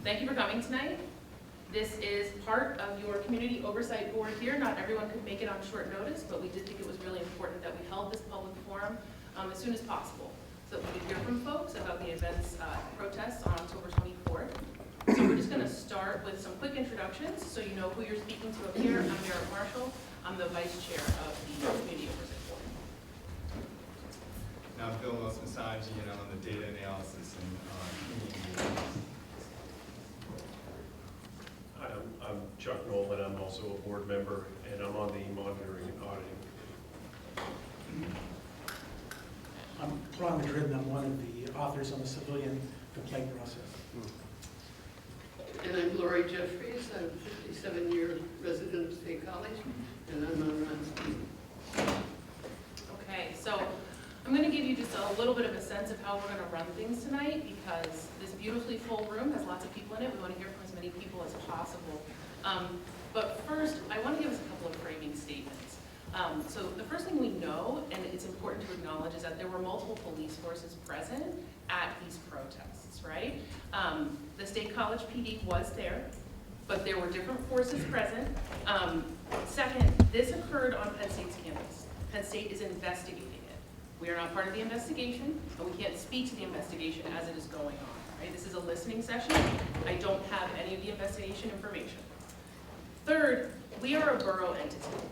Thank you for coming tonight. This is part of your Community Oversight Board here. Not everyone could make it on short notice, but we did think it was really important that we held this public forum as soon as possible so that we could hear from folks about the events, protests on October 24th. So we're just going to start with some quick introductions so you know who you're speaking to up here. I'm Barrett Marshall. I'm the Vice Chair of the Community Oversight Board. Now I'm Bill Massaggi, and I'm on the data analysis and community. Hi, I'm Chuck Nolan. I'm also a board member, and I'm on the monitoring and auditing. I'm Ron Madrid, and I'm one of the authors on the civilian complaint process. And I'm Lori Jeffries. I'm a 57-year resident of State College, and I'm on Ron's team. Okay, so I'm going to give you just a little bit of a sense of how we're going to run things tonight because this beautifully full room has lots of people in it. We want to hear from as many people as possible. But first, I want to give us a couple of framing statements. So the first thing we know, and it's important to acknowledge, is that there were multiple police forces present at these protests, right? The State College PD was there, but there were different forces present. Second, this occurred on Penn State's campus. Penn State is investigating it. We are not part of the investigation, and we can't speak to the investigation as it is going on, right? This is a listening session. I don't have any of the investigation information. Third, we are a borough entity.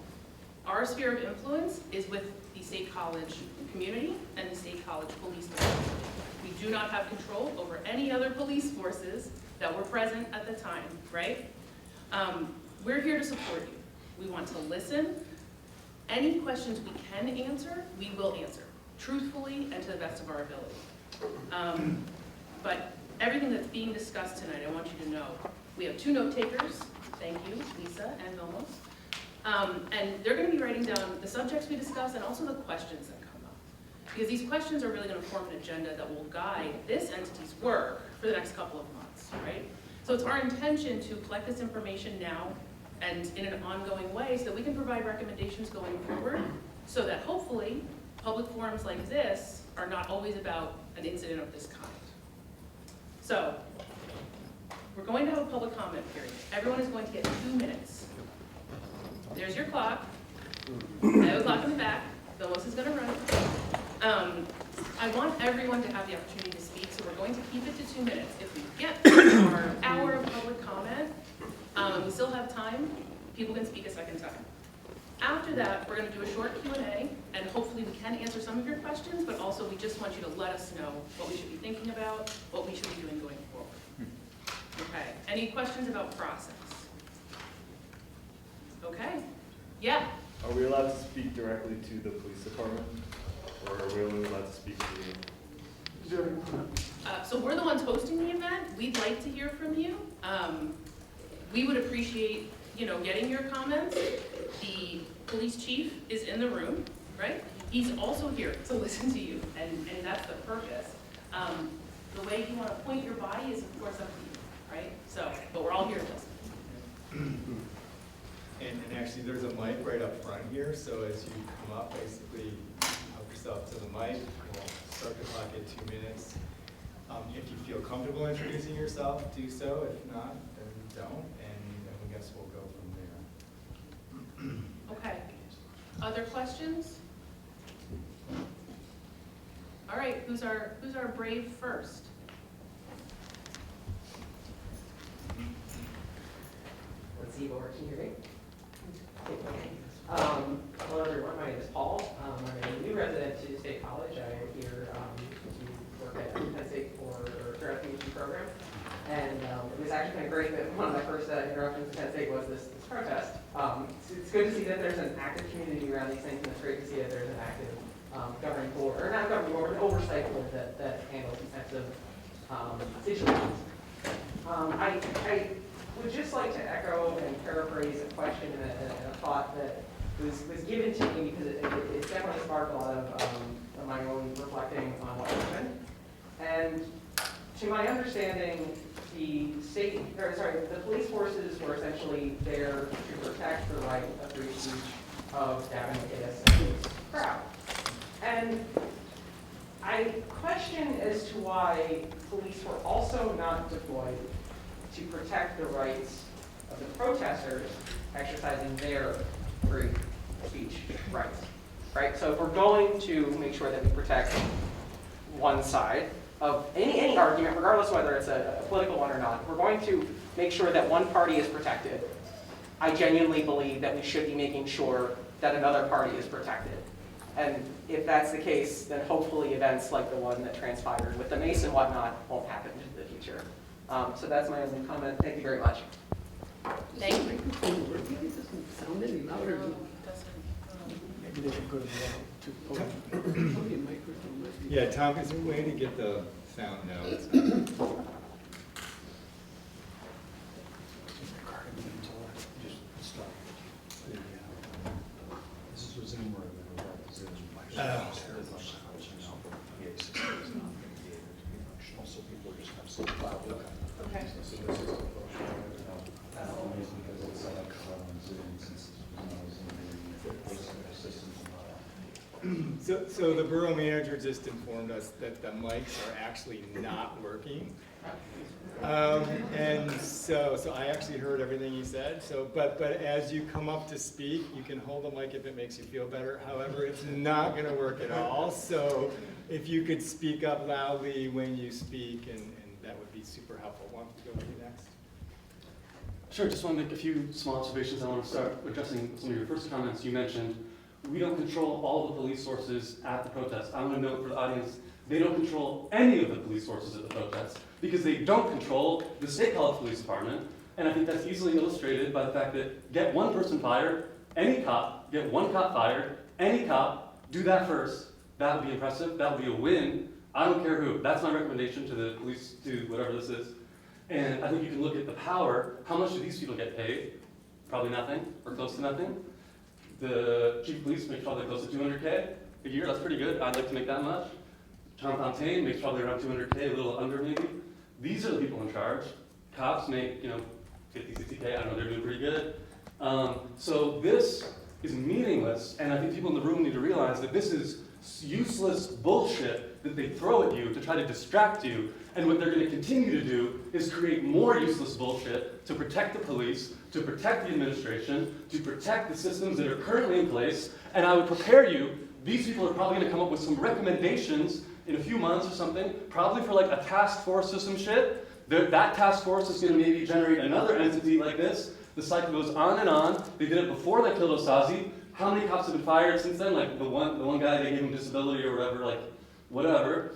Our sphere of influence is with the State College community and the State College Police Department. We do not have control over any other police forces that were present at the time, right? We're here to support you. We want to listen. Any questions we can answer, we will answer, truthfully and to the best of our ability. But everything that's being discussed tonight, I want you to know, we have two note takers. Thank you, Lisa and Nomos. And they're going to be writing down the subjects we discuss and also the questions that come up. Because these questions are really going to form an agenda that will guide this entity's work for the next couple of months, right? So it's our intention to collect this information now and in an ongoing way so that we can provide recommendations going forward so that hopefully public forums like this are not always about an incident of this kind. So we're going to have a public comment period. Everyone is going to get 2 minutes. There's your clock. I have a clock in the back. Phyllis is going to run. I want everyone to have the opportunity to speak, so we're going to keep it to 2 minutes. If we get through our hour of public comment, we still have time, people can speak a second time. After that, we're going to do a short Q&A, and hopefully we can answer some of your questions, but also we just want you to let us know what we should be thinking about, what we should be doing going forward. Okay, any questions about process? Okay, yeah. Are we allowed to speak directly to the police department, or are we only allowed to speak to you? So we're the ones hosting the event. We'd like to hear from you. We would appreciate, getting your comments. The police chief is in the room, right? He's also here to listen to you, and that's the purpose. The way you want to point your body is, of course, up to you, right? So, but we're all here to listen. And actually, there's a mic right up front here, so as you come up, basically help yourself to the mic. We'll start the clock at 2 minutes. If you feel comfortable introducing yourself, do so. If not, then don't, and I guess we'll go from there. Okay. Other questions? All right. Who's our brave first? Let's see, Laura, can you hear me? Hello everyone, my name is Paul. I'm a new resident to State College. I am here to work at Penn Sate throughout the PhD program. And it was actually kind of great that one of my first interruptions to Penn State was this protest. It's good to see that there's an active community around these things, and it's great to see that there's an active governing board, or not governing board, but an oversight board that handles these types of situations. I would just like to echo and paraphrase a question and a thought that was given to me because it's definitely sparked a lot of my own reflecting on what happened. And to my understanding, the police forces were essentially there to protect the right of free speech of Gavin McInnes' crowd. And I question as to why police were also not deployed to protect the rights of the protesters exercising their free speech rights, right? So if we're going to make sure that we protect one side of any argument, regardless of whether it's a political one or not, if we're going to make sure that one party is protected, I genuinely believe that we should be making sure that another party is protected. And if that's the case, then hopefully events like the one that transpired with the mace and whatnot won't happen in the future. So that's my only comment. Thank you very much. Thank you. Microphone working? It doesn't sound any louder than Maybe they should go to the the microphone. must be- Yeah, Tom, is there a way to get the sound down? This is Zoom where the representatives also people just have some cloud. Okay. So this is only because it's set up on Zoom since So the borough manager just informed us that the mics are actually not working. And so I actually heard everything you said. So, but as you come up to speak, you can hold the mic if it makes you feel better. However, it's not going to work at all. So if you could speak up loudly when you speak, and that would be super helpful. Why don't you go to you next? Sure, just want to make a few small observations. I want to start addressing some of your first comments. You mentioned we don't control all the police sources at the protest. I want to note for the audience, they don't control any of the police sources at the protest because they don't control the State College Police Department. And I think that's easily illustrated by the fact that get one person fired, any cop, get one cop fired, any cop, do that first. That would be impressive. That would be a win. I don't care who. That's my recommendation to the police, to whatever this is. And I think you can look at the power. How much do these people get paid? Probably nothing, or close to nothing. The chief of police makes probably close to $200K a year. That's pretty good. I'd like to make that much. Tom Fontaine makes probably around $200K, a little under maybe. These are the people in charge. Cops make, 50, 60K. I don't know, they're doing pretty good. So this is meaningless, and I think people in the room need to realize that this is useless bullshit that they throw at you to try to distract you. And what they're going to continue to do is create more useless bullshit to protect the police, to protect the administration, to protect the systems that are currently in place. And I would prepare you, these people are probably going to come up with some recommendations in a few months or something, probably for like a task force or some shit. That task force is going to maybe generate another entity like this. The cycle goes on and on. They did it before they killed Osazi. How many cops have been fired since then? Like the one guy, they gave him disability or whatever, like whatever.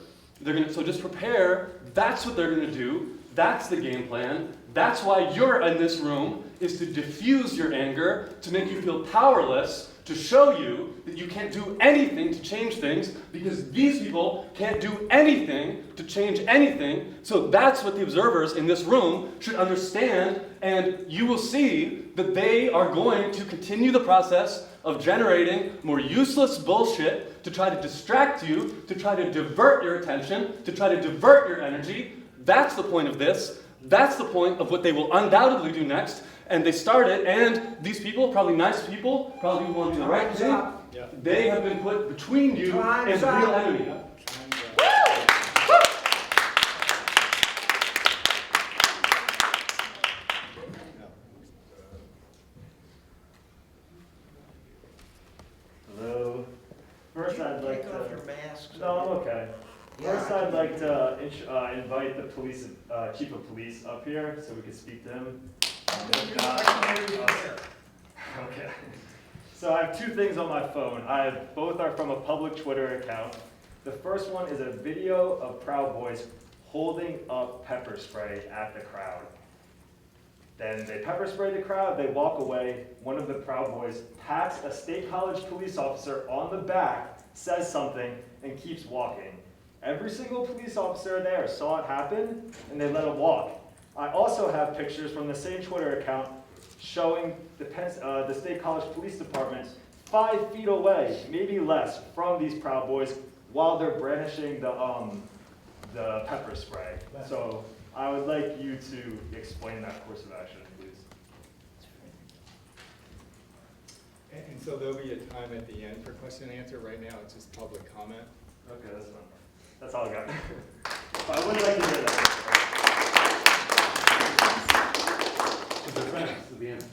So just prepare. That's what they're gonna do. That's the game plan. That's why you're in this room, is to diffuse your anger, to make you feel powerless, to show you that you can't do anything to change things, because these people can't do anything to change anything. So that's what the observers in this room should understand, and you will see that they are going to continue the process of generating more useless bullshit to try to distract you, to try to divert your attention, to try to divert your energy. That's the point of this. That's the point of what they will undoubtedly do next. And they started, and these people, probably nice people, probably want to do the right thing. Yeah. They have been put between you and the real enemy. Hello. First, I'd like Take off to. your mask. No, I'm okay. First, I'd like to invite the police, chief of police up here so we can speak to him. Okay. So I have two things on my phone. Both are from a public Twitter account. The first one is a video of Proud Boys holding up pepper spray at the crowd. Then they pepper spray the crowd, they walk away. One of the Proud Boys pats a State College police officer on the back, says something, and keeps walking. Every single police officer there saw it happen, and they let him walk. I also have pictures from the same Twitter account showing the State College Police Department 5 feet away, maybe less, from these Proud Boys while they're brandishing the pepper spray. So I would like you to explain that course of action, please. And so there'll be a time at the end for question and answer. Right now, it's just public comment. Okay, that's all I got. But I would like to hear that. That's right, this is the end.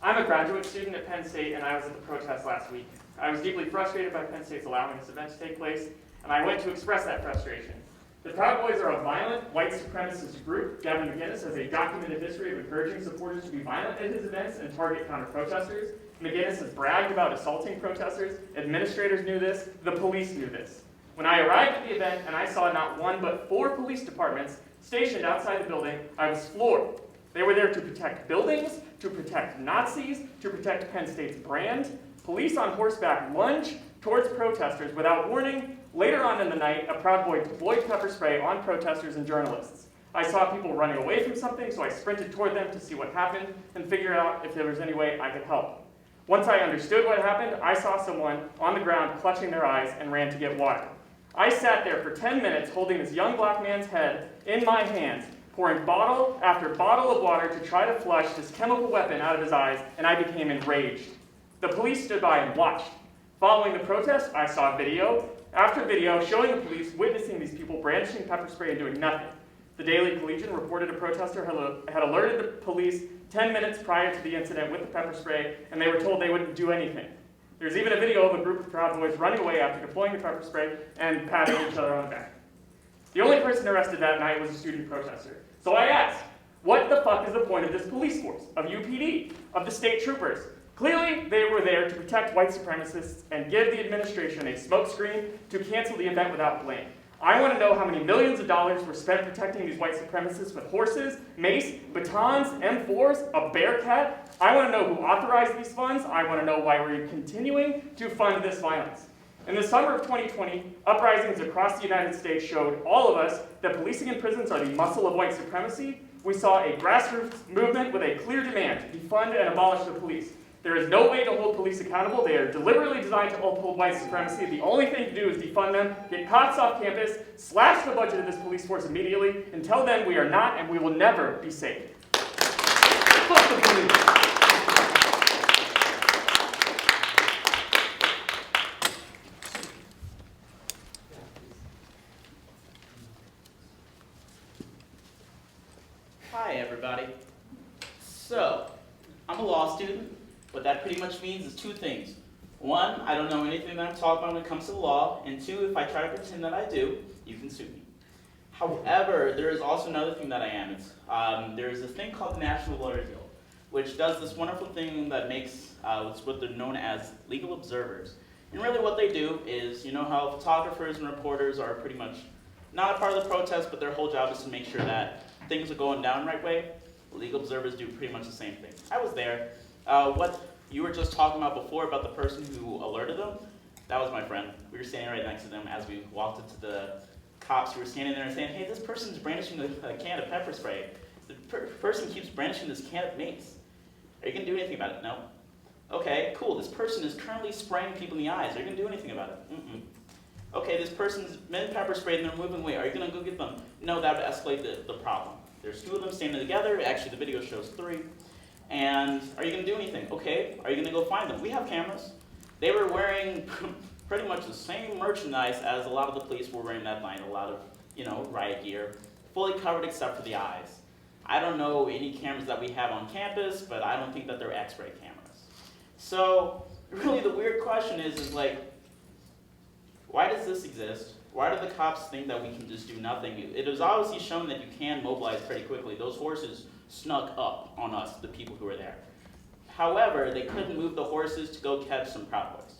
I'm a graduate student at Penn State, and I was at the protest last week. I was deeply frustrated by Penn State's allowing this event to take place, and I went to express that frustration. The Proud Boys are a violent, white supremacist group. Gavin McGinnis has a documented history of encouraging supporters to be violent at his events and target counter-protesters. McGinnis has bragged about assaulting protesters. Administrators knew this. The police knew this. When I arrived at the event and I saw not one but 4 police departments stationed outside the building, I was floored. They were there to protect buildings, to protect Nazis, to protect Penn State's brand. Police on horseback lunged towards protesters without warning. Later on in the night, a Proud Boy deployed pepper spray on protesters and journalists. I saw people running away from something, so I sprinted toward them to see what happened and figure out if there was any way I could help. Once I understood what happened, I saw someone on the ground clutching their eyes and ran to get water. I sat there for 10 minutes holding this young black man's head in my hands, pouring bottle after bottle of water to try to flush this chemical weapon out of his eyes, and I became enraged. The police stood by and watched. Following the protest, I saw video after video showing the police witnessing these people brandishing pepper spray and doing nothing. The Daily Collegian reported a protester had alerted the police 10 minutes prior to the incident with the pepper spray, and they were told they wouldn't do anything. There's even a video of a group of Proud Boys running away after deploying the pepper spray and patting each other on the back. The only person arrested that night was a student protester. So I asked, what the fuck is the point of this police force, of UPD, of the state troopers? Clearly, they were there to protect white supremacists and give the administration a smokescreen to cancel the event without blame. I want to know how many millions of dollars were spent protecting these white supremacists with horses, mace, batons, M4s, a bearcat. I want to know who authorized these funds. I want to know why we're continuing to fund this violence. In the summer of 2020, uprisings across the United States showed all of us that policing and prisons are the muscle of white supremacy. We saw a grassroots movement with a clear demand to defund and abolish the police. There is no way to hold police accountable. They are deliberately designed to uphold white supremacy. The only thing to do is defund them, get cops off campus, slash the budget of this police force immediately. Until then, we are not and we will never be safe. Fuck the police. Hi, everybody. So, I'm a law student. What that pretty much means is 2 things. 1, I don't know anything that I'm talking about when it comes to the law, and 2, if I try to pretend that I do, you can sue me. However, there is also another thing that I am. There is a thing called the National Lawyer Guild, which does this wonderful thing that makes what they're known as legal observers. And really what they do is, you know how photographers and reporters are pretty much not a part of the protest, but their whole job is to make sure that things are going down the right way. Legal observers do pretty much the same thing. I was there. What you were just talking about before about the person who alerted them, that was my friend. We were standing right next to them as we walked into the cops who were standing there and saying, hey, this person's brandishing a can of pepper spray. The person keeps brandishing this can of mace. Are you going to do anything about it? No. Okay, cool. This person is currently spraying people in the eyes. Are you going to do anything about it? Mm-mm. Okay, this person's been pepper sprayed and they're moving away. Are you going to go get them? No, that would escalate the problem. There's 2 of them standing together. Actually, the video shows 3. And are you going to do anything? Okay, are you going to go find them? We have cameras. They were wearing pretty much the same merchandise as a lot of the police were wearing that night. A lot of, riot gear, fully covered except for the eyes. I don't know any cameras that we have on campus, but I don't think that they're X-ray cameras. So really the weird question is like, why does this exist? Why do the cops think that we can just do nothing? It was obviously shown that you can mobilize pretty quickly. Those horses snuck up on us, the people who were there. However, they couldn't move the horses to go catch some Proud Boys.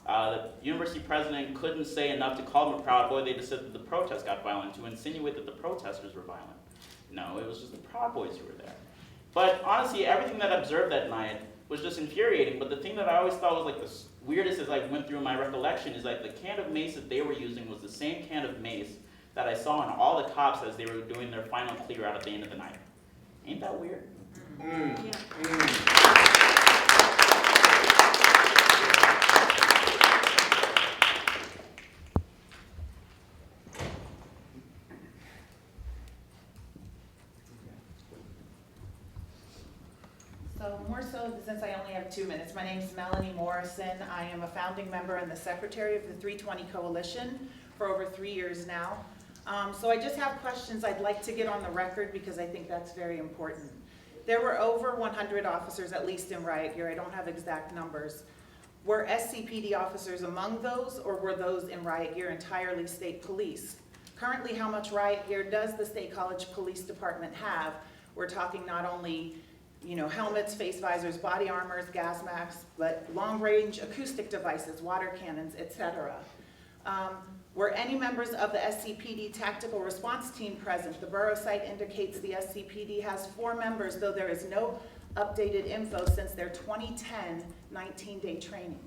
The university president couldn't say enough to call them a Proud Boy. They just said that the protest got violent, to insinuate that the protesters were violent. No, it was just the Proud Boys who were there. But honestly, everything that I observed that night was just infuriating. But the thing that I always thought was like the weirdest as I went through my recollection is like the can of mace that they were using was the same can of mace that I saw in all the cops as they were doing their final clear out at the end of the night. Ain't that weird? So more so, since I only have 2 minutes, my name is Melanie Morrison. I am a founding member and the secretary of the 320 Coalition for over 3 years now. So I just have questions I'd like to get on the record because I think that's very important. There were over 100 officers, at least in riot gear. I don't have exact numbers. Were SCPD officers among those, or were those in riot gear entirely state police? Currently, how much riot gear does the State College Police Department have? We're talking not only, helmets, face visors, body armors, gas masks, but long-range acoustic devices, water cannons, etc. Were any members of the SCPD tactical response team present? The borough site indicates the SCPD has 4 members, though there is no updated info since their 2010 19-day training.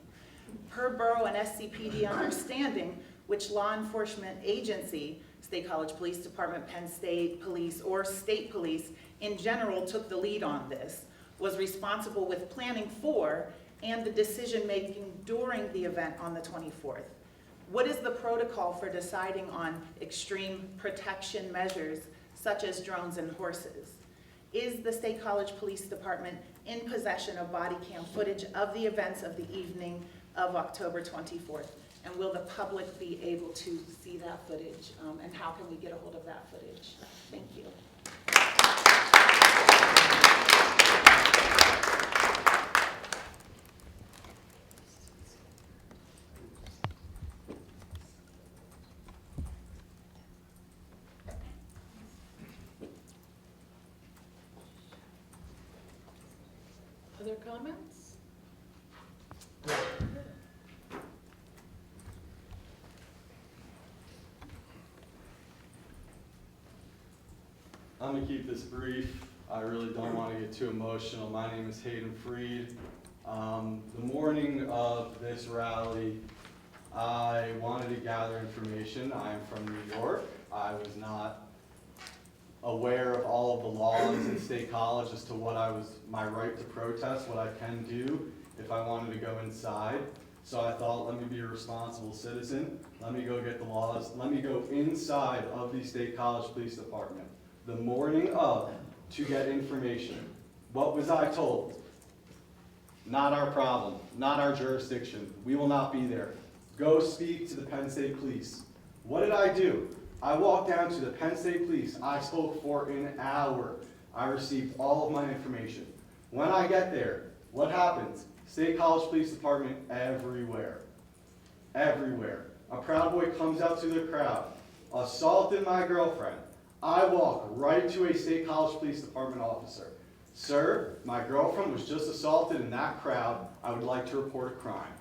Per borough and SCPD understanding, which law enforcement agency, State College Police Department, Penn State Police, or state police in general took the lead on this, was responsible with planning for and the decision-making during the event on the 24th? What is the protocol for deciding on extreme protection measures such as drones and horses? Is the State College Police Department in possession of body cam footage of the events of the evening of October 24th? And will the public be able to see that footage? And how can we get a hold of that footage? Thank you. Other comments? I'm gonna keep this brief. I really don't want to get too emotional. My name is Hayden Freed. The morning of this rally, I wanted to gather information. I'm from New York. I was not aware of all of the laws in State College as to what my right to protest, what I can do if I wanted to go inside. So I thought, let me be a responsible citizen. Let me go get the laws. Let me go inside of the State College Police Department the morning of to get information. What was I told? Not our problem, not our jurisdiction. We will not be there. Go speak to the Penn State Police. What did I do? I walked down to the Penn State Police. I spoke for an hour. I received all of my information. When I get there, what happens? State College Police Department everywhere. Everywhere. A Proud Boy comes out to the crowd, assaulted my girlfriend. I walk right to a State College Police Department officer. Sir, my girlfriend was just assaulted in that crowd. I would like to report a crime.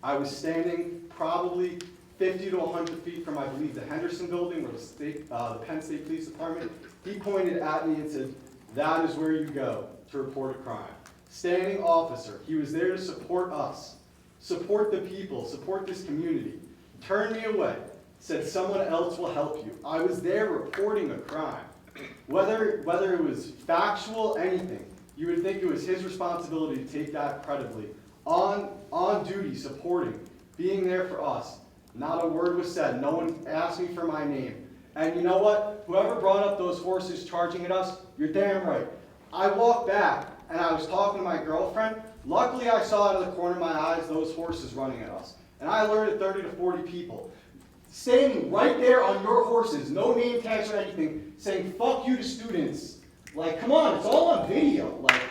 I was standing probably 50 to 100 feet from, I believe, the Henderson building where the Penn State Police Department. He pointed at me and said, that is where you go to report a crime. Standing officer, he was there to support us, support the people, support this community. Turned me away, said someone else will help you. I was there reporting a crime. Whether it was factual, anything, you would think it was his responsibility to take that credibly. On duty, supporting, being there for us. Not a word was said. No one asked me for my name. And you know what? Whoever brought up those horses charging at us, you're damn right. I walked back and I was talking to my girlfriend. Luckily, I saw out of the corner of my eyes those horses running at us. And I alerted 30 to 40 people. Standing right there on your horses, no name tags or anything, saying fuck you to students. Like, come on, it's all on video. Like,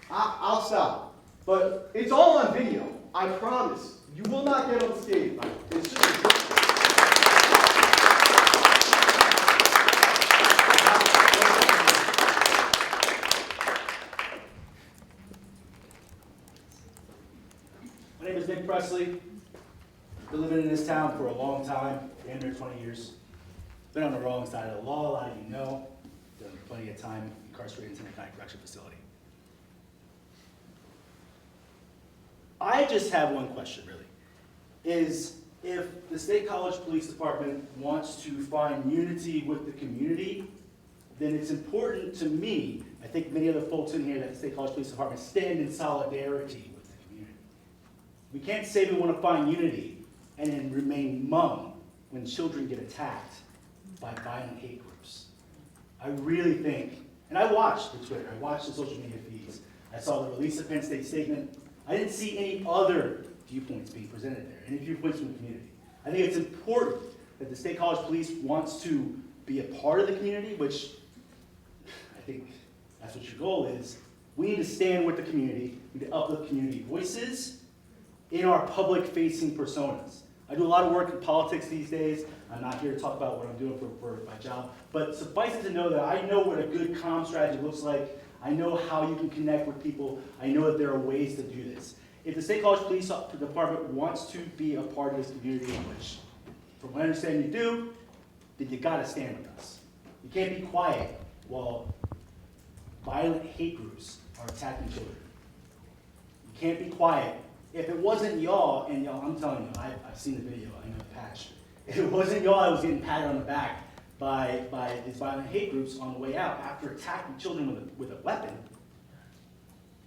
I'll stop. But it's all on video. I promise. You will not get on stage. It's just My name is Nick Presley. Been living in this town for a long time, damn near 20 years. Been on the wrong side of the law, a lot of you know. Done plenty of time incarcerated in Tenant County Correctional Facility. I just have one question, really. Is if the State College Police Department wants to find unity with the community, then it's important to me, I think many other folks in here that the State College Police Department stand in solidarity with the community. We can't say we want to find unity and then remain mum when children get attacked by violent hate groups. I really think, and I watched the Twitter, I watched the social media feeds, I saw the release of Penn State statement. I didn't see any other viewpoints being presented there, any viewpoints from the community. I think it's important that the State College Police wants to be a part of the community, which I think that's what your goal is, we need to stand with the community, we need to uplift community voices in our public-facing personas. I do a lot of work in politics these days. I'm not here to talk about what I'm doing for my job, but suffice it to know that I know what a good comm strategy looks like. I know how you can connect with people. I know that there are ways to do this. If the State College Police Department wants to be a part of this community, which from what I understand you do, then you gotta stand with us. You can't be quiet while violent hate groups are attacking children. You can't be quiet. If it wasn't y'all, and y'all, I'm telling you, I've seen the video, I know the patch. If it wasn't y'all, I was getting patted on the back by these violent hate groups on the way out after attacking children with a weapon,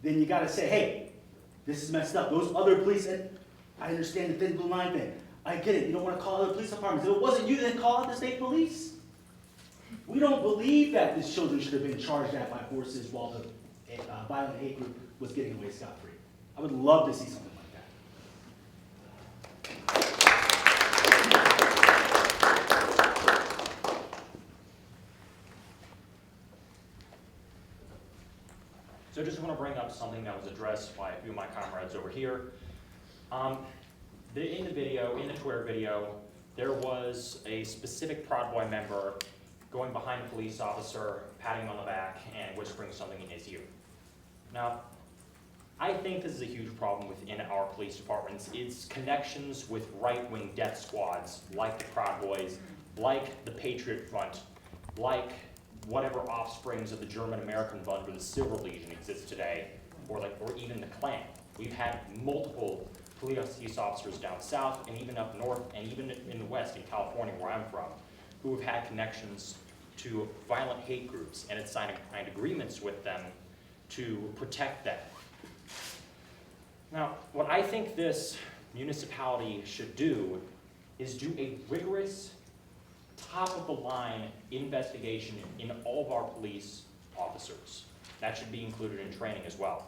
then you gotta say, hey, this is messed up. Those other police, and I understand the thin blue line thing. I get it, you don't wanna call other police departments. If it wasn't you, then call out the state police. We don't believe that these children should have been charged at by forces while the violent hate group was getting away scot-free. I would love to see something like that. So I just want to bring up something that was addressed by a few of my comrades over here. In the video, in the Twitter video, there was a specific Proud Boy member going behind a police officer, patting him on the back, and whispering something in his ear. Now, I think this is a huge problem within our police departments. It's connections with right-wing death squads, like the Proud Boys, like the Patriot Front, like whatever offsprings of the German American Fund or the Silver Legion exists today, or even the Klan. We've had multiple police officers down south and even up north and even in the west, in California, where I'm from, who have had connections to violent hate groups and had signed agreements with them to protect them. Now, what I think this municipality should do is do a rigorous, top-of-the-line investigation in all of our police officers. That should be included in training as well.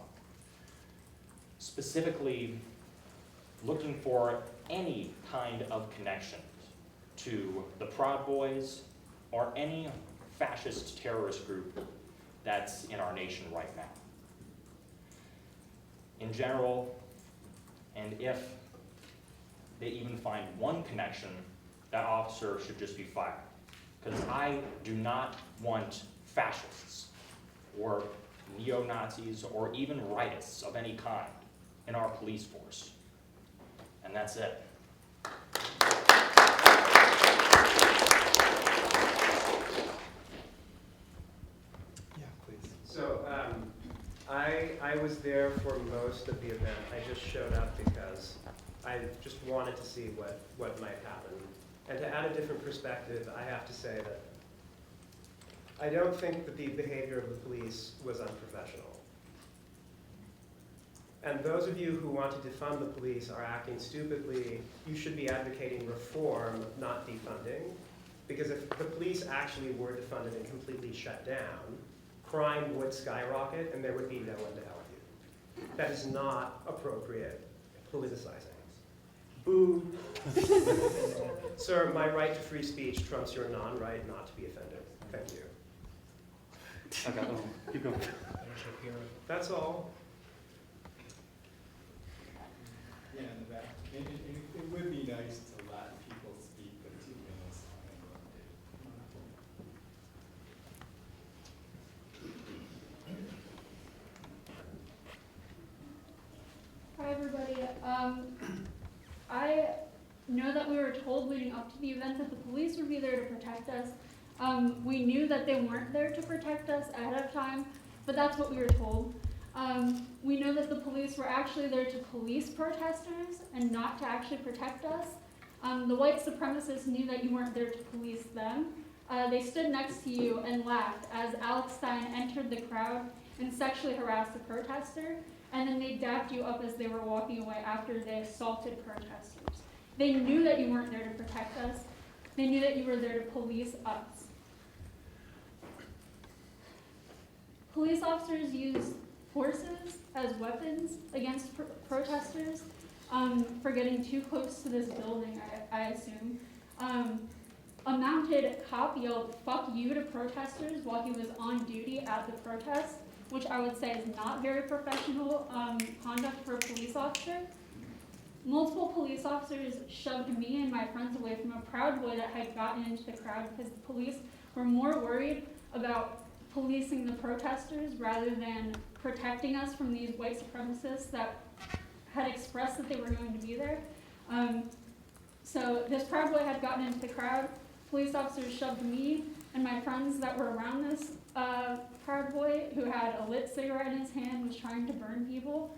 Specifically, looking for any kind of connection to the Proud Boys or any fascist terrorist group that's in our nation right now. In general, and if they even find one connection, that officer should just be fired. Because I do not want fascists or neo-Nazis or even rightists of any kind in our police force. And that's it. Yeah, please. So I was there for most of the event. I just showed up because I just wanted to see what might happen. And to add a different perspective, I have to say that I don't think that the behavior of the police was unprofessional. And those of you who want to defund the police are acting stupidly. You should be advocating reform, not defunding. Because if the police actually were defunded and completely shut down, crime would skyrocket and there would be no one to help you. That is not appropriate politicizing. Boo. Sir, my right to free speech trumps your non-right not to be offended. Thank you. Okay, keep going. That's all. Yeah, in the back. It would be nice to let people speak for 2 minutes. Hi, everybody. I know that we were told leading up to the event that the police would be there to protect us. We knew that they weren't there to protect us ahead of time, but that's what we were told. We know that the police were actually there to police protesters and not to actually protect us. The white supremacists knew that you weren't there to police them. They stood next to you and laughed as Alex Stein entered the crowd and sexually harassed a protester, and then they dapped you up as they were walking away after they assaulted protesters. They knew that you weren't there to protect us. They knew that you were there to police us. Police officers use horses as weapons against protesters for getting too close to this building, I assume. A mounted cop yelled "fuck you" to protesters while he was on duty at the protest, which I would say is not very professional conduct for a police officer. Multiple police officers shoved me and my friends away from a Proud Boy that had gotten into the crowd because the police were more worried about policing the protesters rather than protecting us from these white supremacists that had expressed that they were going to be there. So this Proud Boy had gotten into the crowd. Police officers shoved me and my friends that were around this Proud Boy, who had a lit cigarette in his hand, was trying to burn people.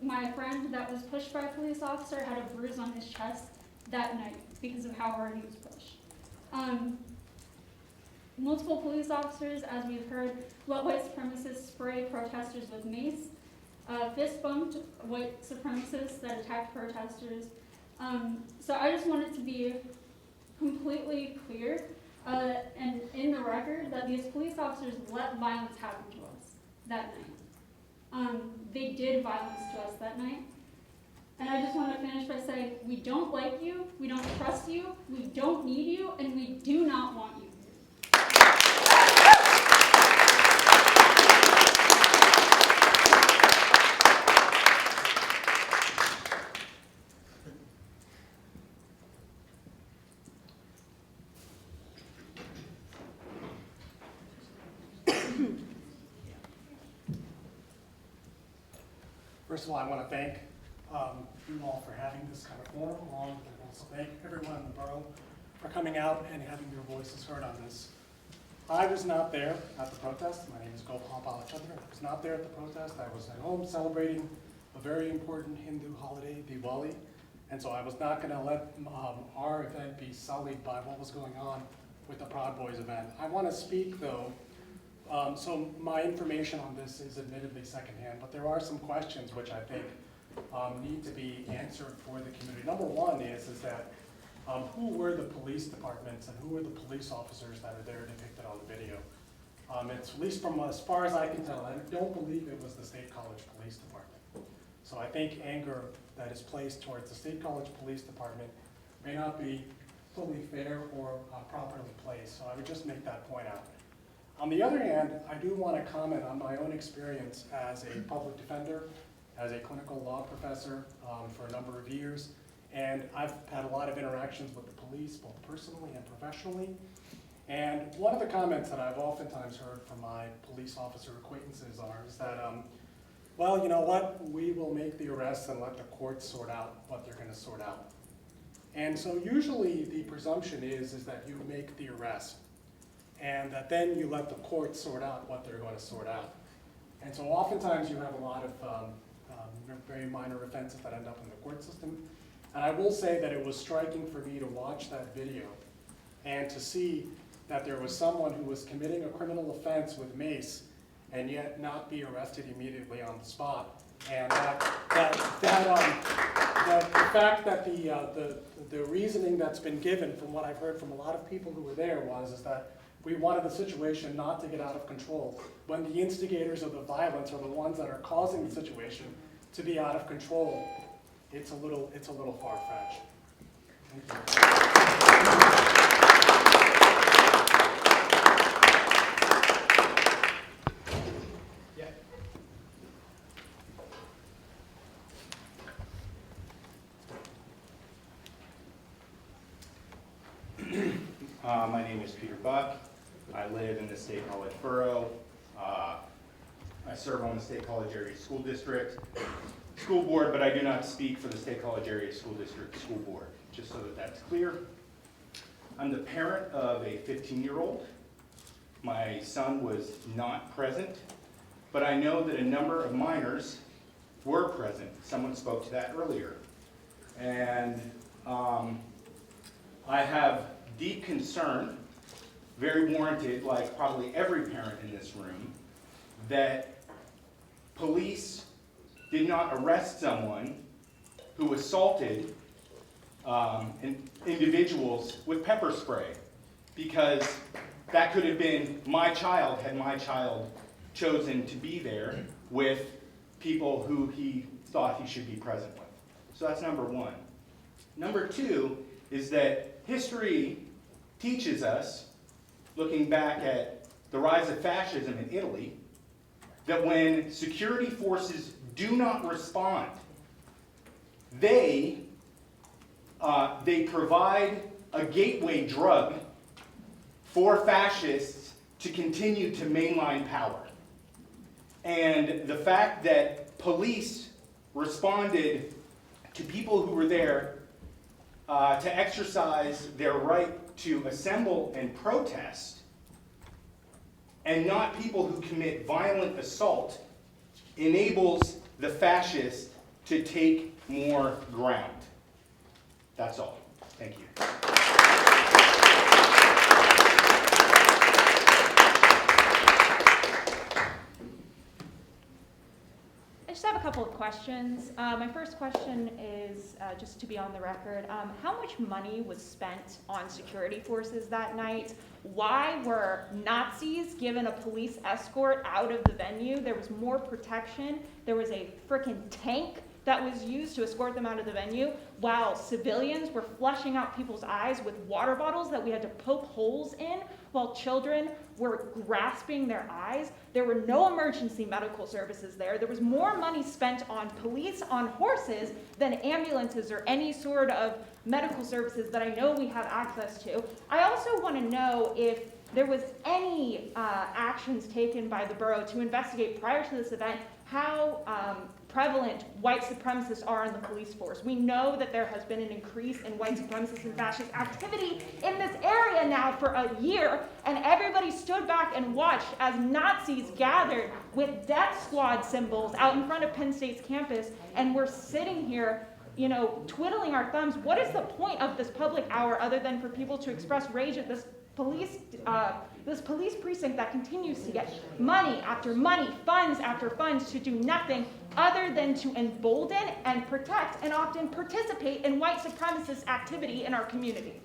My friend that was pushed by a police officer had a bruise on his chest that night because of how hard he was pushed. Multiple police officers, as we've heard, let white supremacists spray protesters with mace, fist bumped white supremacists that attacked protesters. So I just want it to be completely clear and in the record that these police officers let violence happen to us that night. They did violence to us that night. And I just want to finish by saying, we don't like you, we don't trust you, we don't need you, and we do not want you. First of all, I want to thank you all for having this kind of forum, along with also thank everyone in the borough for coming out and having your voices heard on this. I was not there at the protest. My name is Gopal Balachandra. I was not there at the protest. I was at home celebrating a very important Hindu holiday, Diwali, and so I was not going to let our event be sullied by what was going on with the Proud Boys event. I want to speak, though, so my information on this is admittedly secondhand, but there are some questions which I think need to be answered for the community. Number one is that who were the police departments and who were the police officers that are there depicted on the video? It's, at least from as far as I can tell, I don't believe it was the State College Police Department. So I think anger that is placed towards the State College Police Department may not be fully fair or properly placed. So I would just make that point out. On the other hand, I do want to comment on my own experience as a public defender, as a clinical law professor for a number of years, and I've had a lot of interactions with the police, both personally and professionally. And one of the comments that I've oftentimes heard from my police officer acquaintances is that, well, you know what, we will make the arrests and let the courts sort out what they're going to sort out. And so usually the presumption is that you make the arrest, and that then you let the courts sort out what they're going to sort out. And so oftentimes you have a lot of very minor offenses that end up in the court system. And I will say that it was striking for me to watch that video and to see that there was someone who was committing a criminal offense with mace and yet not be arrested immediately on the spot. And the fact that the reasoning that's been given from what I've heard from a lot of people who were there is that we wanted the situation not to get out of control when the instigators of the violence are the ones that are causing the situation to be out of control. It's a little far-fetched. Thank you. Yeah. My name is Peter Buck. I live in the State College Borough. I serve on the State College Area School District School Board, but I do not speak for the State College Area School District School Board, just so that that's clear. I'm the parent of a 15-year-old. My son was not present, but I know that a number of minors were present. Someone spoke to that earlier. And I have deep concern, very warranted, like probably every parent in this room, that police did not arrest someone who assaulted individuals with pepper spray, because that could have been my child had my child chosen to be there with people who he thought he should be present with. So that's number one. Number two is that history teaches us, looking back at the rise of fascism in Italy, that when security forces do not respond, they provide a gateway drug for fascists to continue to mainline power. And the fact that police responded to people who were there to exercise their right to assemble and protest, and not people who commit violent assault, enables the fascists to take more ground. That's all. Thank you. I just have a couple of questions. My first question is, just to be on the record, how much money was spent on security forces that night? Why were Nazis given a police escort out of the venue? There was more protection. There was a frickin' tank that was used to escort them out of the venue, while civilians were flushing out people's eyes with water bottles that we had to poke holes in, while children were grasping their eyes. There were no emergency medical services there. There was more money spent on police on horses than ambulances or any sort of medical services that I know we have access to. I also want to know if there was any actions taken by the borough to investigate prior to this event how prevalent white supremacists are in the police force. We know that there has been an increase in white supremacist and fascist activity in this area now for a year, and everybody stood back and watched as Nazis gathered with death squad symbols out in front of Penn State's campus, and we're sitting here, you know, twiddling our thumbs. What is the point of this public hour other than for people to express rage at this police precinct that continues to get money after money, funds after funds to do nothing other than to embolden and protect and often participate in white supremacist activity in our community?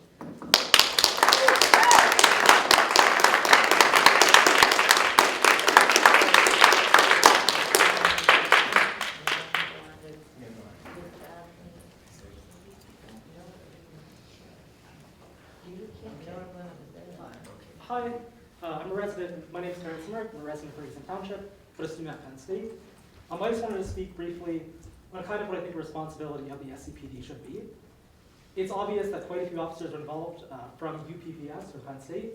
Hi, I'm a resident. My name is Terrence Merck. I'm a resident of Ferguson Township, but a student at Penn State. I just wanted to speak briefly on kind of what I think the responsibility of the SCPD should be. It's obvious that quite a few officers are involved from UPPS or Penn State,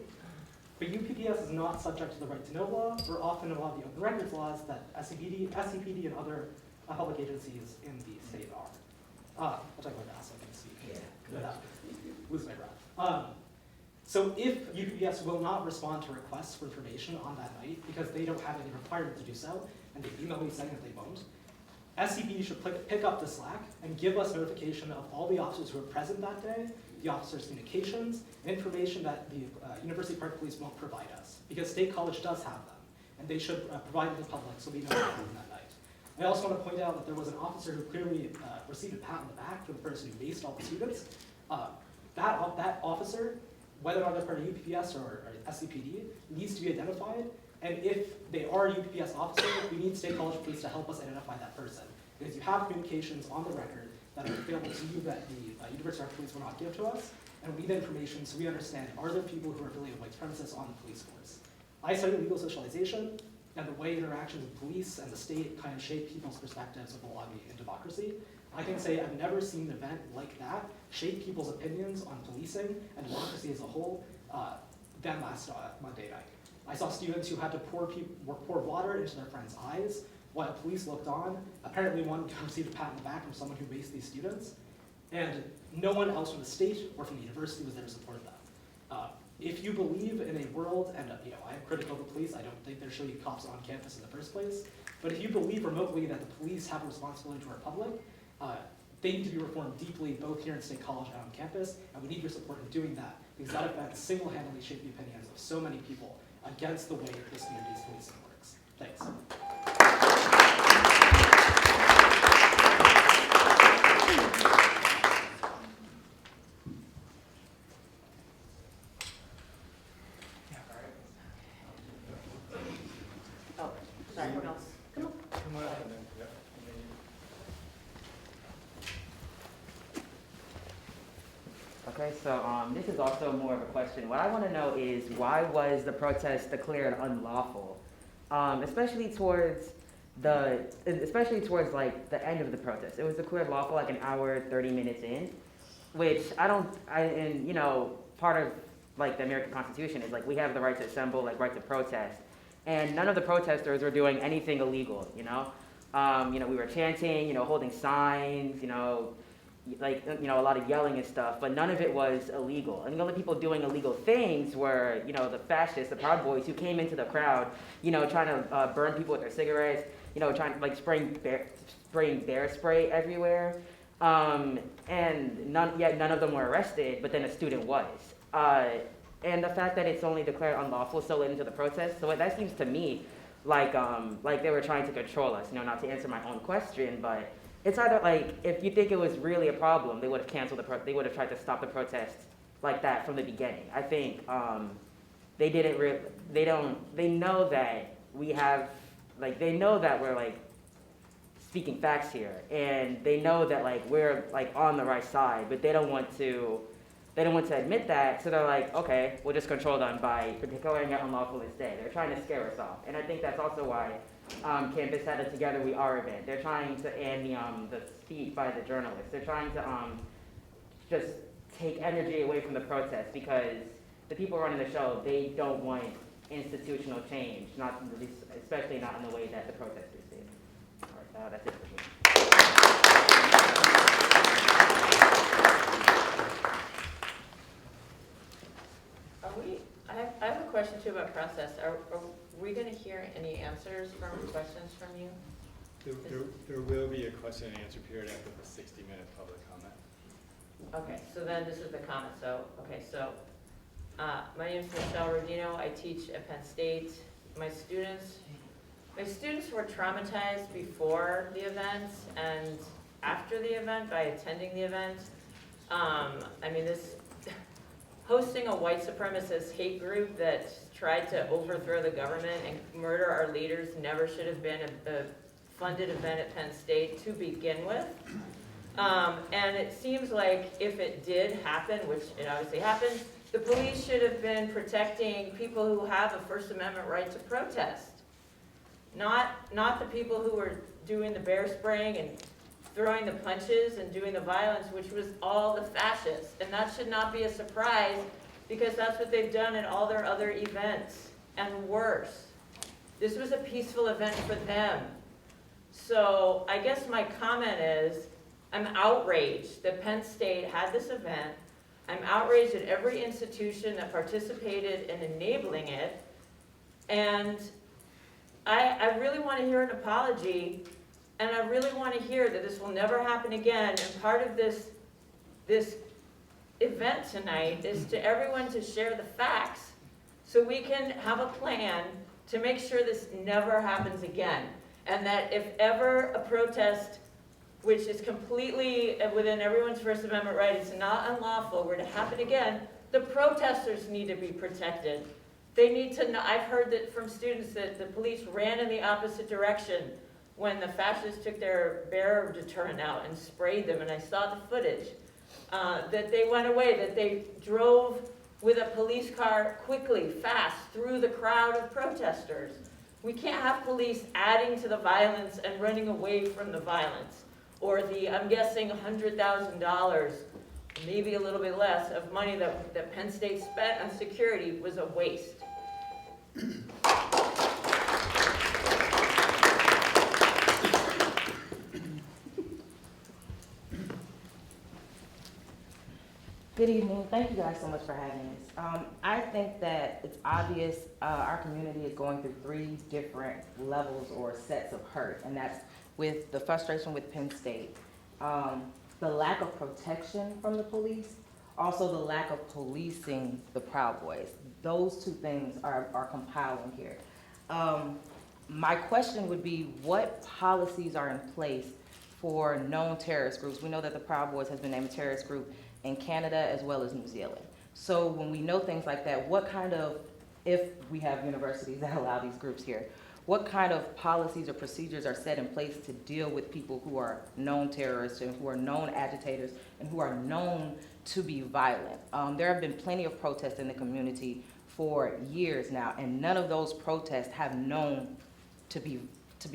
but UPPS is not subject to the right to know law or often a lot of the open records laws that SCPD and other public agencies in the state are. I'll talk about that so I can speak. Yeah, lose my breath. So if UPPS will not respond to requests for information on that night because they don't have any requirement to do so, and they email me saying that they won't, SCPD should pick up the slack and give us notification of all the officers who are present that day, the officers' communications, information that the University Park Police won't provide us, because State College does have them, and they should provide them to the public so we know what happened that night. I also want to point out that there was an officer who clearly received a pat on the back for the person who maced all the students. That officer, whether or not they're part of UPPS or SCPD, needs to be identified. And if they are a UPPS officer, we need State College Police to help us identify that person. Because you have communications on the record that are available to you that the University Park Police will not give to us. And we need information so we understand, are there people who are affiliated with white supremacists on the police force? I study legal socialization and the way interactions with police and the state kind of shape people's perspectives of belonging in democracy. I can say I've never seen an event like that shape people's opinions on policing and democracy as a whole than last Monday night. I saw students who had to pour water into their friends' eyes while police looked on. Apparently one received a pat on the back from someone who maced these students. And no one else from the state or from the university was there to support them. If you believe in a world, and I am critical of the police, I don't think there should be cops on campus in the first place, but if you believe remotely that the police have a responsibility to our public, they need to be reformed deeply, both here in State College and on campus, and we need your support in doing that, because that event single-handedly shaped the opinions of so many people against the way this community's policing works. Thanks. Oh, sorry, everyone else. Come on. Come on up and then, yeah. Okay, so this is also more of a question. What I want to know is why was the protest declared unlawful, especially towards like the end of the protest. It was declared lawful like an hour, 30 minutes in, which and you know, part of like the American Constitution is like we have the right to assemble, like right to protest, and none of the protesters were doing anything illegal. You know, we were chanting, you know, holding signs, you know, like, you know, a lot of yelling and stuff, but none of it was illegal. And the only people doing illegal things were, you know, the fascists, the Proud Boys, who came into the crowd, you know, trying to burn people with their cigarettes, you know, trying to like spraying bear spray everywhere. And none of them were arrested, but then a student was. And the fact that it's only declared unlawful so late into the protest, so that seems to me like they were trying to control us. You know, not to answer my own question, but it's either like if you think it was really a problem, they would have canceled they would have tried to stop the protest like that from the beginning. I think they know that we have they know that we're like speaking facts here, and they know that like we're like on the right side, but they don't want to admit that, so they're like, okay, we'll just control them by declaring it unlawful this day. They're trying to scare us off, and I think that's also why Campus had a Together We Are event. They're trying to, and the speech by the journalists, they're trying to just take energy away from the protest, because the people running the show, they don't want institutional change, especially not in the way that the protesters did. All right, that's it for me. I have a question too about process. Are we going to hear any answers from questions from you? There will be a question and answer period after the 60-minute public comment. Okay, so then this is the comment. My name is Michelle Rodino. I teach at Penn State. My students were traumatized before the event and after the event by attending the event. Hosting a white supremacist hate group that tried to overthrow the government and murder our leaders never should have been a funded event at Penn State to begin with. And it seems like if it did happen, which it obviously happened, the police should have been protecting people who have a First Amendment right to protest. Not the people who were doing the bear spraying and throwing the punches and doing the violence, which was all the fascists. And that should not be a surprise, because that's what they've done in all their other events, and worse. This was a peaceful event for them. So I guess my comment is, I'm outraged that Penn State had this event. I'm outraged at every institution that participated in enabling it. And I really want to hear an apology. And I really want to hear that this will never happen again. And part of this event tonight is to everyone to share the facts so we can have a plan to make sure this never happens again. And that if ever a protest, which is completely within everyone's First Amendment right, it's not unlawful, were to happen again, the protesters need to be protected. They need to know. I've heard that from students that the police ran in the opposite direction when the fascists took their bear deterrent out and sprayed them, and I saw the footage, that they went away, that they drove with a police car quickly, fast, through the crowd of protesters. We can't have police adding to the violence and running away from the violence, or I'm guessing $100,000, maybe a little bit less, of money that Penn State spent on security was a waste. Good evening. Thank you guys so much for having us. I think that it's obvious our community is going through 3 different levels or sets of hurt, and that's with the frustration with Penn State, the lack of protection from the police, also the lack of policing the Proud Boys. Those 2 things are compiling here. My question would be, what policies are in place for known terrorist groups? We know that the Proud Boys has been named a terrorist group in Canada as well as New Zealand. So when we know things like that, what kind of, if we have universities that allow these groups here, what kind of policies or procedures are set in place to deal with people who are known terrorists and who are known agitators and who are known to be violent. There have been plenty of protests in the community for years now, and none of those protests have known to be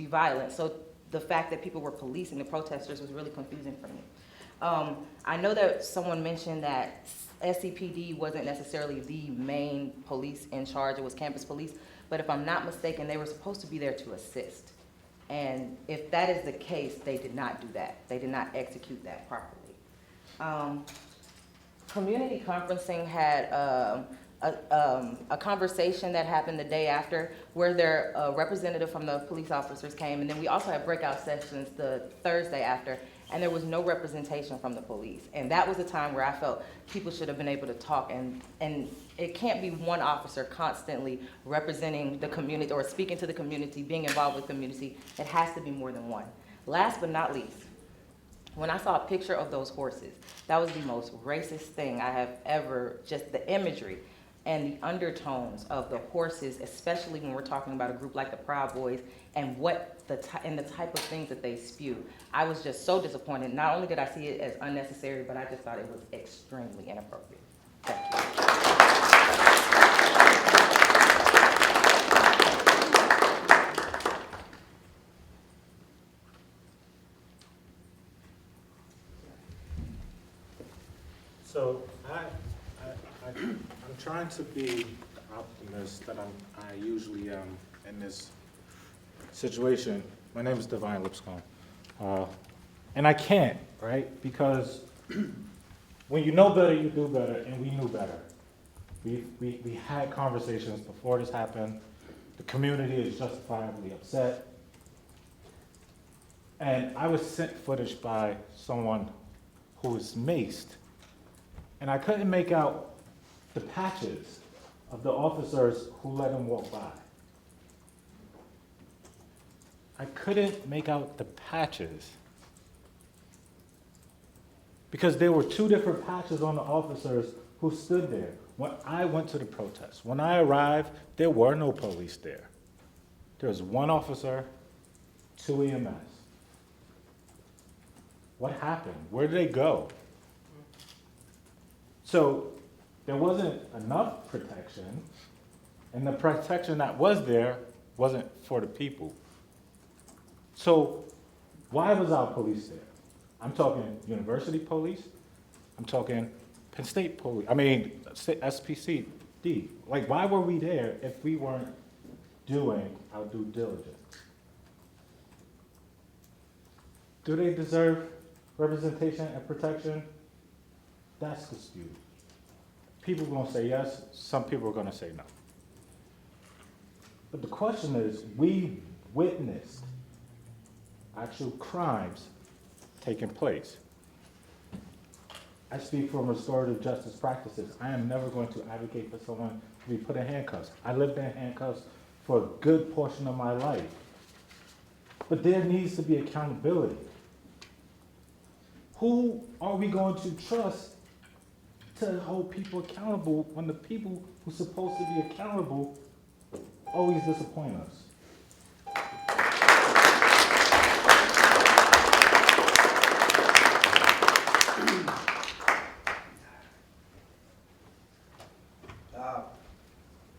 violent. So the fact that people were policing the protesters was really confusing for me. I know that someone mentioned that SCPD wasn't necessarily the main police in charge, it was campus police, but if I'm not mistaken, they were supposed to be there to assist. And if that is the case, they did not do that. They did not execute that properly. Community conferencing had a conversation that happened the day after where a representative from the police officers came, and then we also had breakout sessions the Thursday after, and there was no representation from the police. And that was a time where I felt people should have been able to talk, and it can't be one officer constantly representing the community or speaking to the community, being involved with the community. It has to be more than one. Last but not least, when I saw a picture of those horses, that was the most racist thing I have ever, just the imagery and the undertones of the horses, especially when we're talking about a group like the Proud Boys and the type of things that they spew. I was just so disappointed. Not only did I see it as unnecessary, but I just thought it was extremely inappropriate. Thank you. So I'm trying to be the optimist that I usually am in this situation. My name is Divine Lipscomb. And I can't, right? Because when you know better, you do better, and we knew better. We had conversations before this happened. The community is justifiably upset. And I was sent footage by someone who was maced. And I couldn't make out the patches of the officers who let him walk by. I couldn't make out the patches. Because there were two different patches on the officers who stood there when I went to the protest. When I arrived, there were no police there. There was one officer, 2 EMS. What happened? Where did they go? So there wasn't enough protection, and the protection that was there wasn't for the people. So why was our police there? I'm talking university police. I'm talking Penn State police. I mean, SPCD. Like, why were we there if we weren't doing our due diligence? Do they deserve representation and protection? That's disputed. People are going to say yes, some people are going to say no. But the question is, we witnessed actual crimes taking place. I speak from restorative justice practices. I am never going to advocate for someone to be put in handcuffs. I lived in handcuffs for a good portion of my life. But there needs to be accountability. Who are we going to trust to hold people accountable when the people who are supposed to be accountable always disappoint us?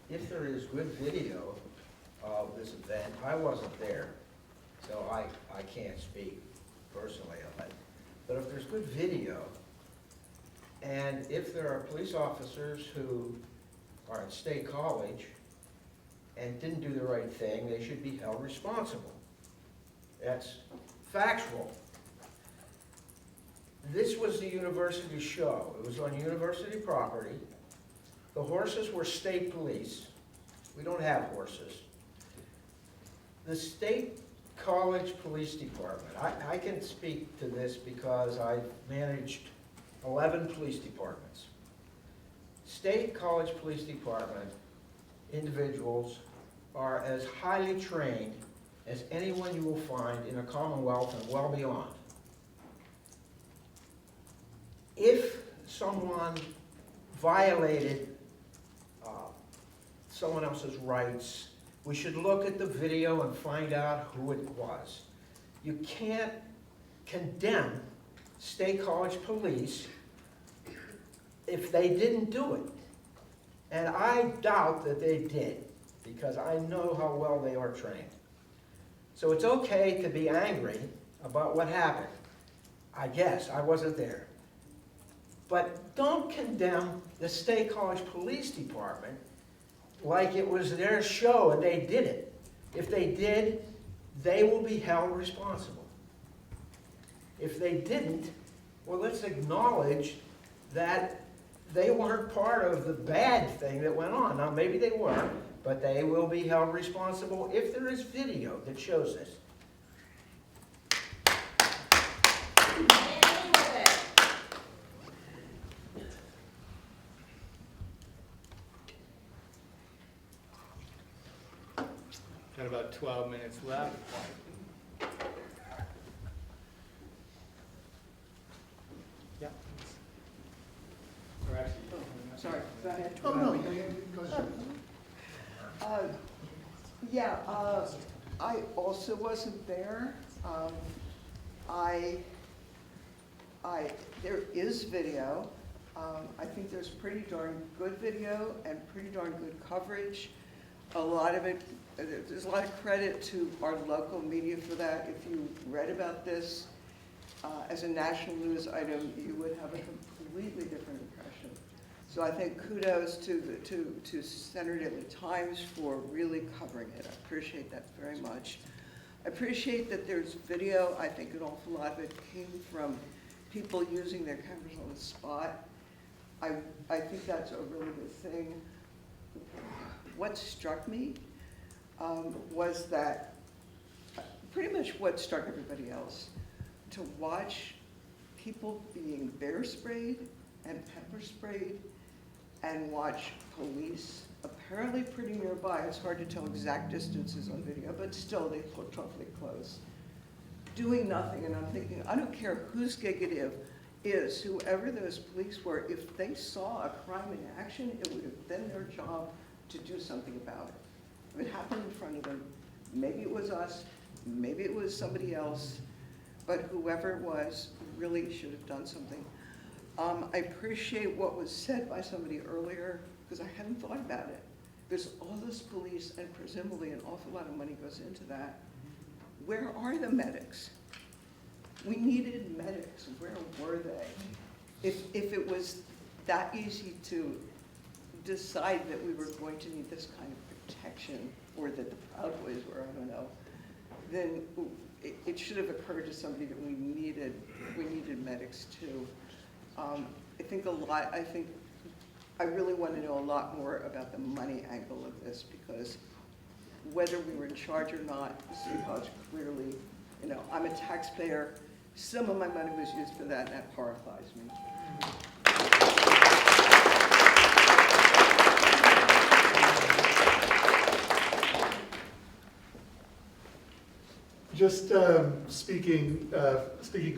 If there is good video of this event, I wasn't there, so I can't speak personally on it. But if there's good video, and if there are police officers who are at State College and didn't do the right thing, they should be held responsible. That's factual. This was the university show. It was on university property. The horses were state police. We don't have horses. The State College Police Department, I can speak to this because I've managed 11 police departments. State College Police Department individuals are as highly trained as anyone you will find in a Commonwealth and well beyond. If someone violated someone else's rights, we should look at the video and find out who it was. You can't condemn State College police if they didn't do it. And I doubt that they did, because I know how well they are trained. So it's okay to be angry about what happened. I guess, I wasn't there. But don't condemn the State College Police Department like it was their show and they did it. If they did, they will be held responsible. If they didn't, well, let's acknowledge that they weren't part of the bad thing that went on. Now, maybe they were, but they will be held responsible if there is video that shows this. Got about 12 minutes left. Yeah. Or actually, Sorry, go ahead. Oh, no, go ahead. Yeah, I also wasn't there. There is video. I think there's pretty darn good video and pretty darn good coverage. A lot of it, there's a lot of credit to our local media for that. If you read about this as a national news item, you would have a completely different impression. So I think kudos to Center Daily Times for really covering it. I appreciate that very much. I appreciate that there's video. I think an awful lot of it came from people using their cameras on the spot. I think that's a really good thing. What struck me was that pretty much what struck everybody else, to watch people being bear sprayed and pepper sprayed and watch police apparently pretty nearby. It's hard to tell exact distances on video, but still they looked awfully close, doing nothing. And I'm thinking, I don't care whose gig it is, whoever those police were, if they saw a crime in action, it would have been their job to do something about it. If it happened in front of them, maybe it was us, maybe it was somebody else, but whoever it was really should have done something. I appreciate what was said by somebody earlier, because I hadn't thought about it. There's all this police, and presumably an awful lot of money goes into that. Where are the medics? We needed medics. Where were they? If it was that easy to decide that we were going to need this kind of protection, or that the Proud Boys were, I don't know, then it should have occurred to somebody that we needed medics too. I really want to know a lot more about the money angle of this, because whether we were in charge or not, the State College clearly, I'm a taxpayer. Some of my money was used for that, and that horrifies me. Just speaking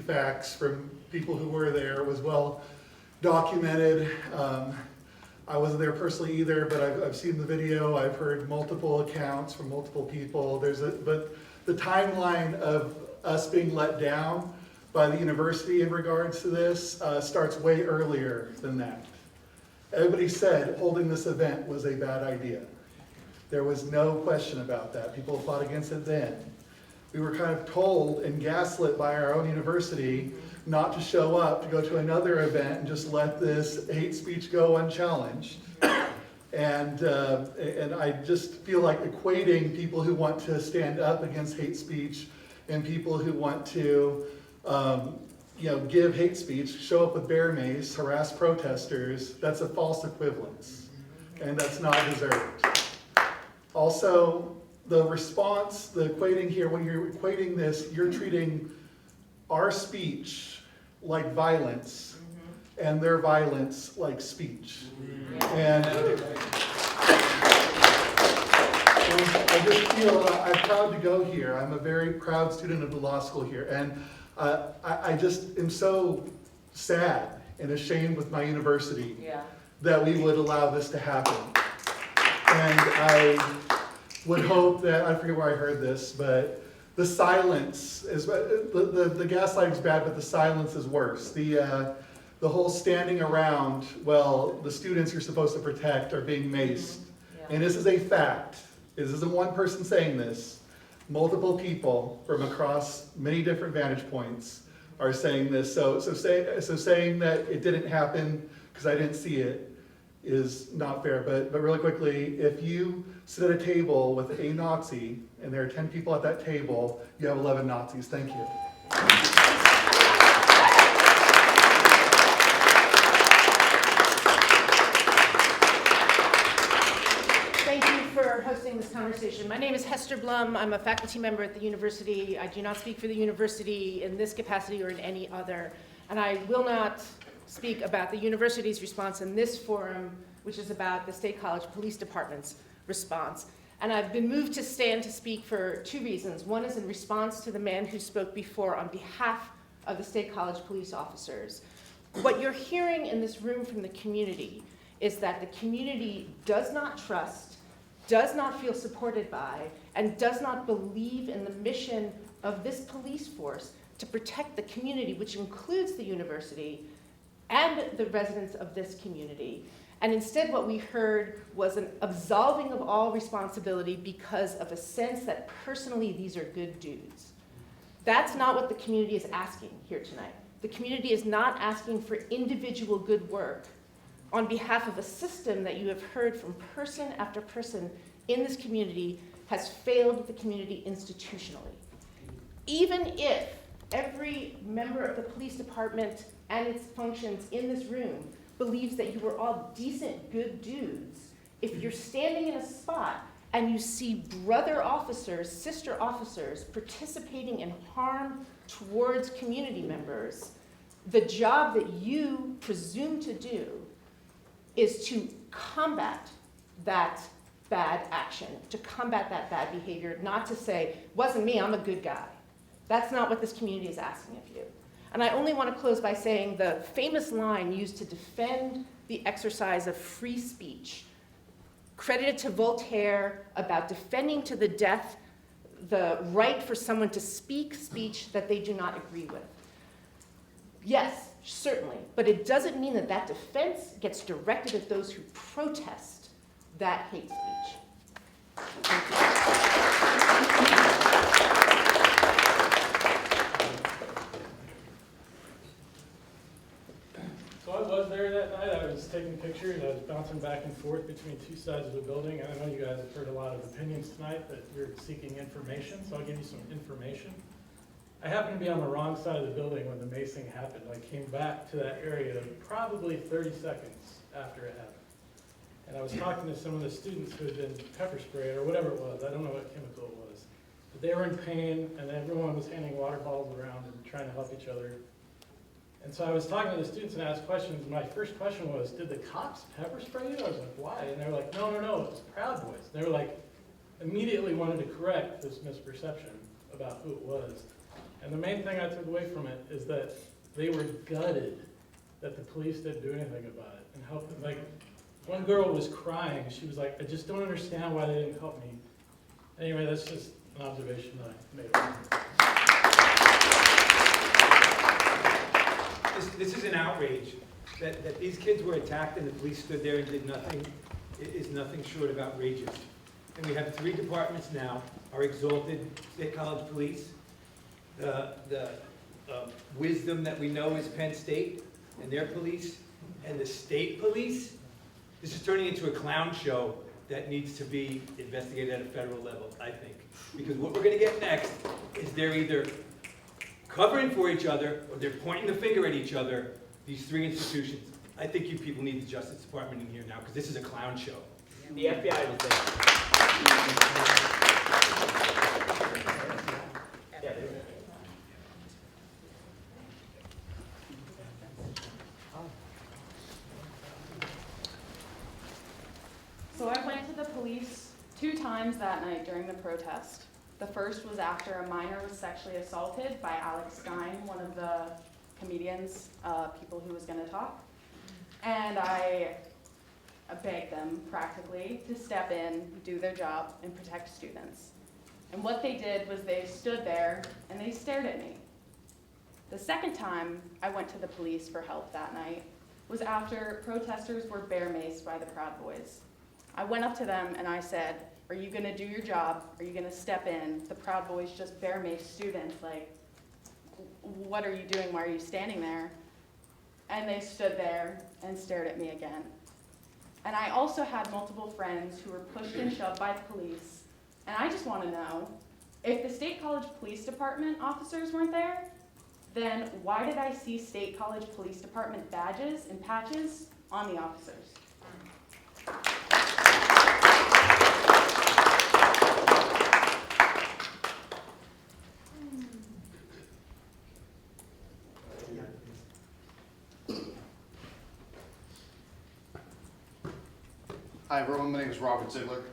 facts from people who were there, was well documented. I wasn't there personally either, but I've seen the video. I've heard multiple accounts from multiple people. But the timeline of us being let down by the university in regards to this starts way earlier than that. Everybody said holding this event was a bad idea. There was no question about that. People fought against it then. We were kind of told and gaslit by our own university not to show up, to go to another event and just let this hate speech go unchallenged. And I just feel like equating people who want to stand up against hate speech and people who want to give hate speech, show up with bear mace, harass protesters, that's a false equivalence, and that's not deserved. Also, the response, the equating here, when you're equating this, you're treating our speech like violence and their violence like speech. And I just feel I'm proud to go here. I'm a very proud student of the law school here. And I just am so sad and ashamed with my university that we would allow this to happen. And I would hope that, I forget where I heard this, but the silence is, the gaslighting is bad, but the silence is worse. The the whole standing around, well, the students you're supposed to protect are being maced. And this is a fact. This isn't one person saying this. Multiple people from across many different vantage points are saying this. So saying that it didn't happen because I didn't see it is not fair. But really quickly, if you sit at a table with a Nazi and there are 10 people at that table, you have 11 Nazis. Thank you. Thank you for hosting this conversation. My name is Hester Blum. I'm a faculty member at the university. I do not speak for the university in this capacity or in any other. And I will not speak about the university's response in this forum, which is about the State College Police Department's response. And I've been moved to stand to speak for two reasons. One is in response to the man who spoke before on behalf of the State College police officers. What you're hearing in this room from the community is that the community does not trust, does not feel supported by, and does not believe in the mission of this police force to protect the community, which includes the university and the residents of this community. And instead what we heard was an absolving of all responsibility because of a sense that personally these are good dudes. That's not what the community is asking here tonight. The community is not asking for individual good work on behalf of a system that you have heard from person after person in this community has failed the community institutionally. Even if every member of the police department and its functions in this room believes that you are all decent, good dudes, if you're standing in a spot and you see brother officers, sister officers participating in harm towards community members, the job that you presume to do is to combat that bad action, to combat that bad behavior, not to say, wasn't me, I'm a good guy. That's not what this community is asking of you. And I only want to close by saying the famous line used to defend the exercise of free speech, credited to Voltaire about defending to the death the right for someone to speak speech that they do not agree with. Yes, certainly, but it doesn't mean that that defense gets directed at those who protest that hate speech. Thank you. So I was there that night. I was taking pictures. I was bouncing back and forth between two sides of the building. And I know you guys have heard a lot of opinions tonight, that you're seeking information, so I'll give you some information. I happened to be on the wrong side of the building when the macing happened. I came back to that area probably 30 seconds after it happened. And I was talking to some of the students who had been pepper sprayed or whatever it was. I don't know what chemical it was. But they were in pain, and everyone was handing water bottles around and trying to help each other. And so I was talking to the students and asked questions. My first question was, did the cops pepper spray you? I was like, why? And they were like, no, it was Proud Boys. And they were like, immediately wanted to correct this misperception about who it was. And the main thing I took away from it is that they were gutted that the police didn't do anything about it and help them. Like, one girl was crying. She was like, I just don't understand why they didn't help me. Anyway, that's just an observation that I made. This is an outrage. That these kids were attacked and the police stood there and did nothing is nothing short of outrageous. And we have three departments now, our exalted State College Police, the wisdom that we know is Penn State and their police, and the state police. This is turning into a clown show that needs to be investigated at a federal level, I think. Because what we're going to get next is they're either covering for each other or they're pointing the finger at each other, these three institutions. I think you people need the Justice Department in here now because this is a clown show. The FBI was there. So I went to the police 2 times that night during the protest. The first was after a minor was sexually assaulted by Alex Stein, one of the comedians, people who was going to talk. And I begged them practically to step in, do their job, and protect students. And what they did was they stood there and they stared at me. The second time I went to the police for help that night was after protesters were bear maced by the Proud Boys. I went up to them and I said, "Are you gonna do your job? Are you gonna step in? The Proud Boys just bear maced students. Like, what are you doing? Why are you standing there?" And they stood there and stared at me again. And I also had multiple friends who were pushed and shoved by the police. And I just want to know, if the State College Police Department officers weren't there, then why did I see State College Police Department badges and patches on the officers? Hi everyone, my name is Robert Ziegler. You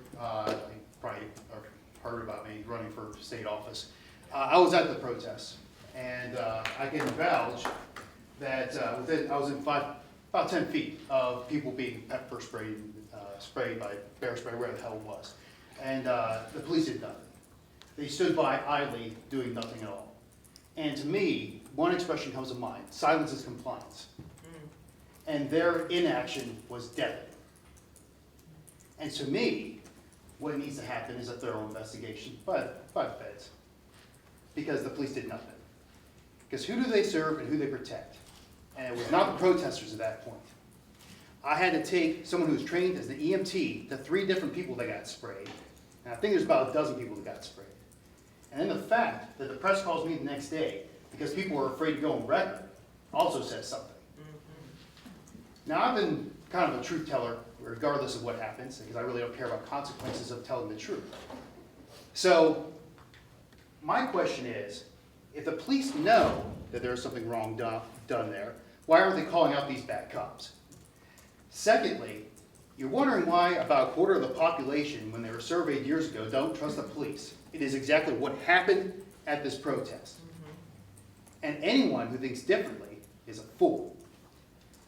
probably have heard about me running for state office. I was at the protest, and I can vouch that I was in about 10 feet of people being pepper sprayed by bear spray, where the hell it was. And the police did nothing. They stood by idly doing nothing at all. And to me, one expression comes to mind: silence is compliance. And their inaction was deafening. And to me, what needs to happen is a thorough investigation by the feds, because the police did nothing. Because who do they serve and who they protect? And it was not the protesters at that point. I had to take someone who was trained as the EMT to 3 different people that got sprayed, and I think there's about a dozen people that got sprayed. And then the fact that the press calls me the next day because people were afraid to go on record also says something. Now, I've been kind of a truth teller regardless of what happens, because I really don't care about consequences of telling the truth. So my question is, if the police know that there's something wrong done there, why aren't they calling out these bad cops? Secondly, you're wondering why about a quarter of the population, when they were surveyed years ago, don't trust the police. It is exactly what happened at this protest. And anyone who thinks differently is a fool.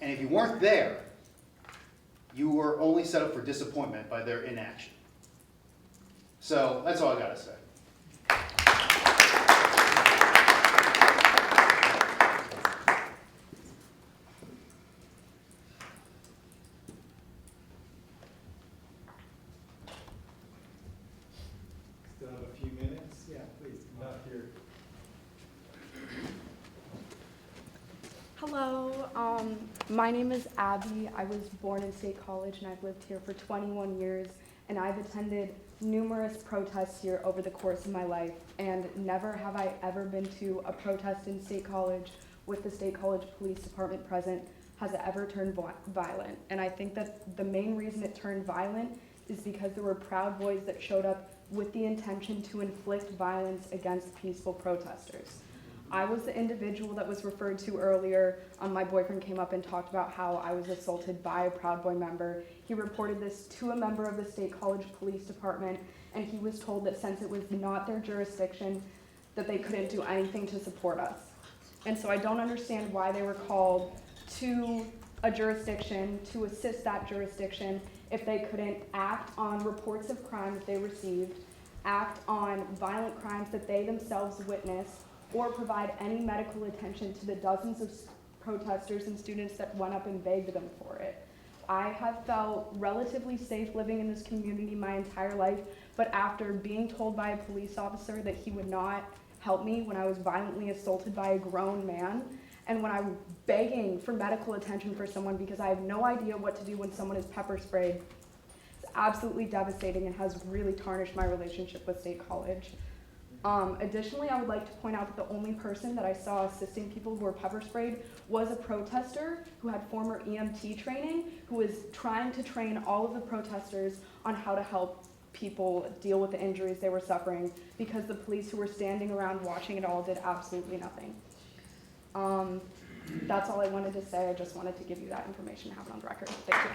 And if you weren't there, you were only set up for disappointment by their inaction. So that's all I gotta say. Still have a few minutes. Yeah, please come up here. Hello, my name is Abby. I was born in State College and I've lived here for 21 years, and I've attended numerous protests here over the course of my life, and never have I ever been to a protest in State College with the State College Police Department present has it ever turned violent. And I think that the main reason it turned violent is because there were Proud Boys that showed up with the intention to inflict violence against peaceful protesters. I was the individual that was referred to earlier. My boyfriend came up and talked about how I was assaulted by a Proud Boy member. He reported this to a member of the State College Police Department, and he was told that since it was not their jurisdiction, that they couldn't do anything to support us. And so I don't understand why they were called to a jurisdiction to assist that jurisdiction if they couldn't act on reports of crimes they received, act on violent crimes that they themselves witnessed, or provide any medical attention to the dozens of protesters and students that went up and begged them for it. I have felt relatively safe living in this community my entire life, but after being told by a police officer that he would not help me when I was violently assaulted by a grown man, and when I'm begging for medical attention for someone because I have no idea what to do when someone is pepper sprayed, it's absolutely devastating and has really tarnished my relationship with State College. Additionally, I would like to point out that the only person that I saw assisting people who were pepper sprayed was a protester who had former EMT training, who was trying to train all of the protesters on how to help people deal with the injuries they were suffering, because the police who were standing around watching it all did absolutely nothing. That's all I wanted to say. I just wanted to give you that information and have it on record. Thank you.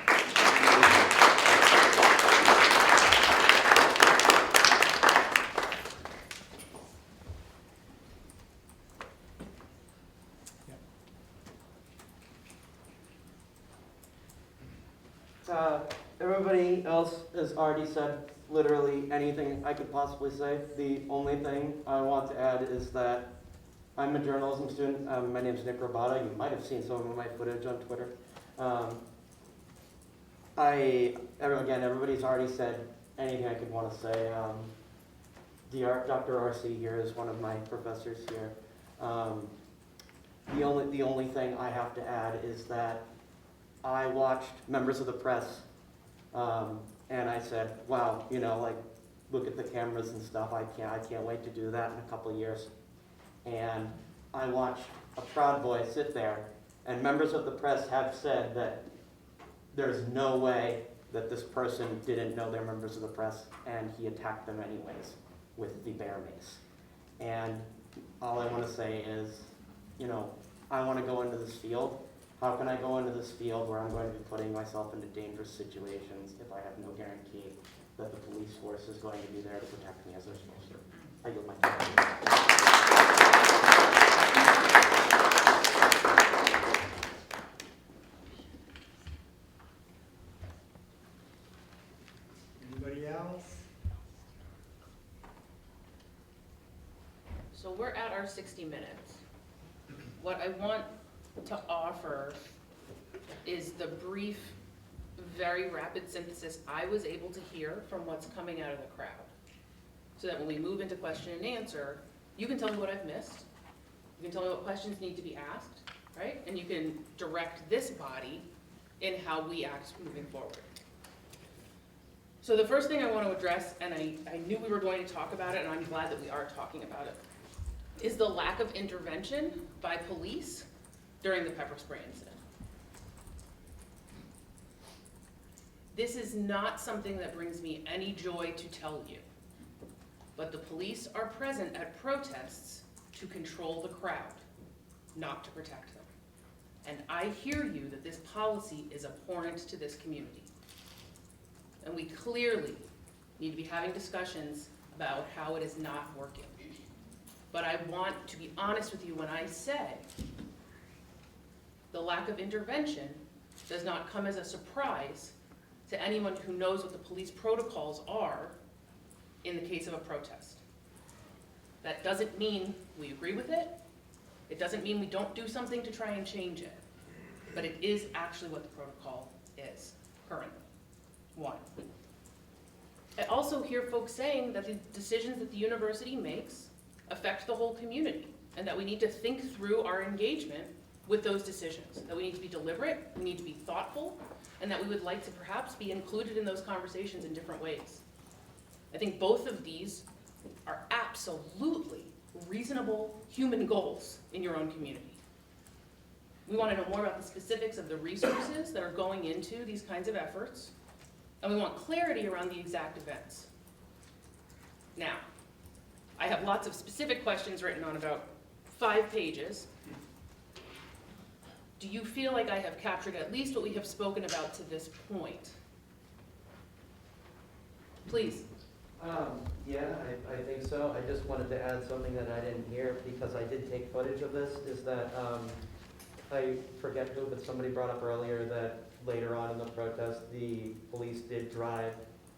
Everybody else has already said literally anything I could possibly say. The only thing I want to add is that I'm a journalism student. My name's Nick Robata. You might have seen some of my footage on Twitter. Again, everybody's already said anything I could want to say. Dr. R.C. here is one of my professors here. The only thing I have to add is that I watched members of the press, and I said, wow, you know, like, look at the cameras and stuff. I can't wait to do that in a couple of years. And I watched a Proud Boy sit there, and members of the press have said that there's no way that this person didn't know they're members of the press, and he attacked them anyways with the bear mace. And all I want to say is, you know, I want to go into this field. How can I go into this field where I'm going to be putting myself into dangerous situations if I have no guarantee that the police force is going to be there to protect me as they're supposed to? I yield my time. Anybody else? So we're at our 60 minutes. What I want to offer is the brief, very rapid synthesis I was able to hear from what's coming out of the crowd. So that when we move into question and answer, you can tell me what I've missed. You can tell me what questions need to be asked, right? And you can direct this body in how we act moving forward. So the first thing I want to address, and I knew we were going to talk about it, and I'm glad that we are talking about it, is the lack of intervention by police during the pepper spray incident. This is not something that brings me any joy to tell you, but the police are present at protests to control the crowd, not to protect them. And I hear you that this policy is abhorrent to this community. And we clearly need to be having discussions about how it is not working. But I want to be honest with you when I say the lack of intervention does not come as a surprise to anyone who knows what the police protocols are in the case of a protest. That doesn't mean we agree with it. It doesn't mean we don't do something to try and change it. But it is actually what the protocol is currently. One. I also hear folks saying that the decisions that the university makes affect the whole community, and that we need to think through our engagement with those decisions, that we need to be deliberate, we need to be thoughtful, and that we would like to perhaps be included in those conversations in different ways. I think both of these are absolutely reasonable human goals in your own community. We want to know more about the specifics of the resources that are going into these kinds of efforts, and we want clarity around the exact events. Now, I have lots of specific questions written on about 5 pages. Do you feel like I have captured at least what we have spoken about to this point? Please. Yeah, I think so. I just wanted to add something that I didn't hear because I did take footage of this, is that I forget who, but somebody brought up earlier that later on in the protest, the police did drive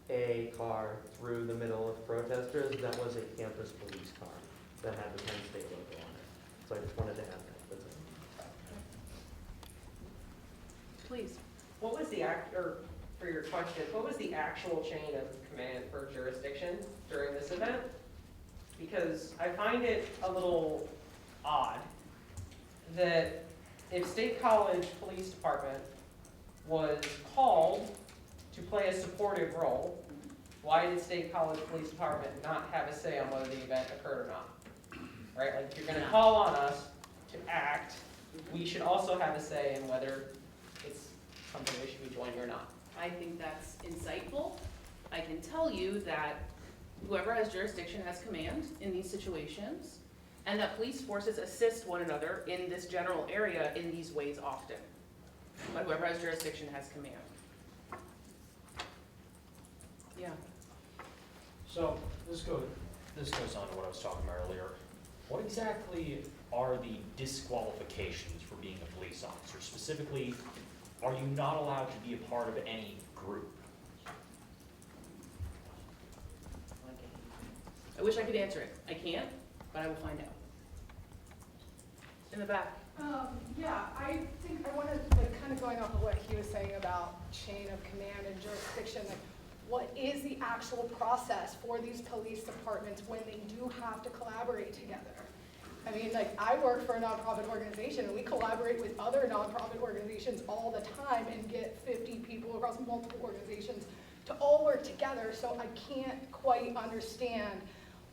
a car through the middle of protesters. That was a campus police car that had the Penn State logo on it. So I just wanted to add that. That's it. Please. What was the for your question, what was the actual chain of command for jurisdiction during this event? Because I find it a little odd that if State College Police Department was called to play a supportive role, why did State College Police Department not have a say on whether the event occurred or not? Right, like if you're gonna call on us to act, we should also have a say in whether it's something we should be joining or not. I think that's insightful. I can tell you that whoever has jurisdiction has command in these situations, and that police forces assist one another in this general area in these ways often. But whoever has jurisdiction has command. Yeah. So this goes on to what I was talking about earlier. What exactly are the disqualifications for being a police officer? Specifically, are you not allowed to be a part of any group? I wish I could answer it. I can't, but I will find out. In the back. Yeah, I think I want to, like, kind of going off of what he was saying about chain of command and jurisdiction, like, what is the actual process for these police departments when they do have to collaborate together? I mean, like, I work for a nonprofit organization, and we collaborate with other nonprofit organizations all the time and get 50 people across multiple organizations to all work together, so I can't quite understand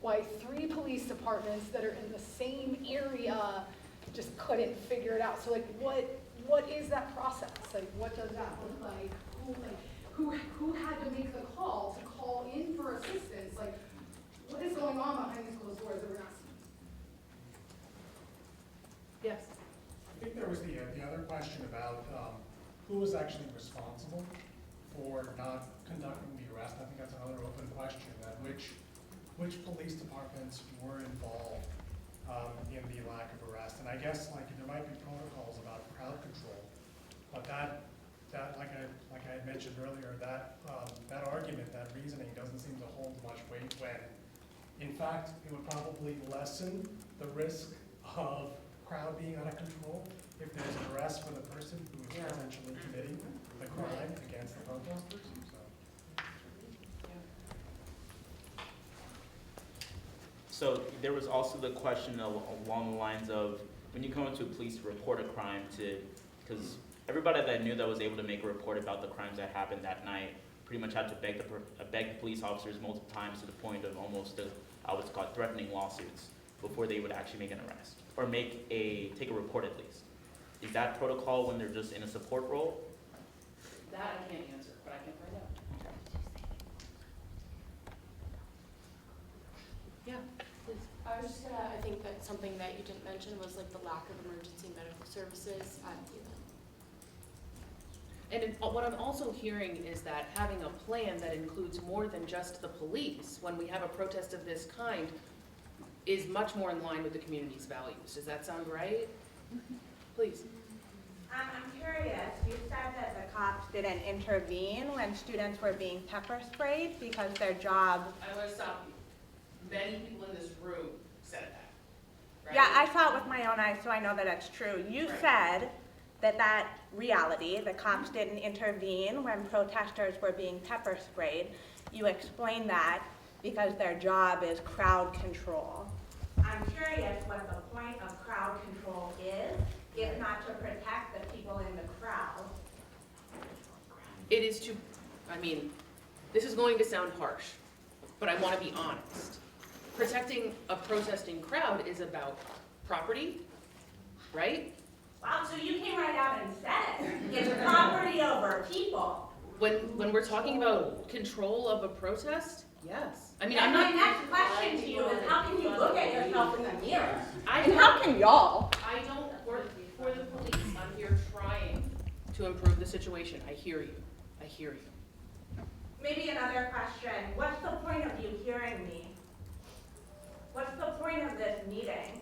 why 3 police departments that are in the same area just couldn't figure it out. So, like, what is that process? Like, what does that look like? Who had to make the call to call in for assistance? Like, what is going on behind these closed doors that we're not seeing? Yes. I think there was the other question about who was actually responsible for not conducting the arrest. I think that's another open question, that which police departments were involved in the lack of arrest. And I guess, like, there might be protocols about crowd control, but that like I had mentioned earlier, that argument, that reasoning doesn't seem to hold much weight when, in fact, it would probably lessen the risk of crowd being out of control if there's an arrest for the person who is potentially committing the crime against the protesters. So there was also the question along the lines of when you come into a police to report a crime, because everybody that I knew that was able to make a report about the crimes that happened that night pretty much had to beg the police officers multiple times to the point of almost what's called threatening lawsuits before they would actually make an arrest or take a report at least. Is that protocol when they're just in a support role? That I can't answer, but I can find out. Yeah. I was just gonna, I think that something that you didn't mention was like the lack of emergency medical services at the event. And what I'm also hearing is that having a plan that includes more than just the police when we have a protest of this kind is much more in line with the community's values. Does that sound right? Please. I'm curious, you said that the cops didn't intervene when students were being pepper sprayed because their job... I want to stop you. Many people in this room said that. Right? Yeah, I saw it with my own eyes, so I know that it's true. You said that reality, the cops didn't intervene when protesters were being pepper sprayed. You explained that because their job is crowd control. I'm curious what the point of crowd control is, if not to protect the people in the crowd. It is to, I mean, this is going to sound harsh, but I want to be honest. Protecting a protesting crowd is about property, right? Wow, so you came right out and said it. It's property over people. When we're talking about control of a protest, yes. I mean, and I'm not. My next question to you is, how can you look at yourself in the mirror? And how can y'all? I don't work for the police. I'm here trying to improve the situation. I hear you. I hear you. Maybe another question. What's the point of you hearing me? What's the point of this meeting?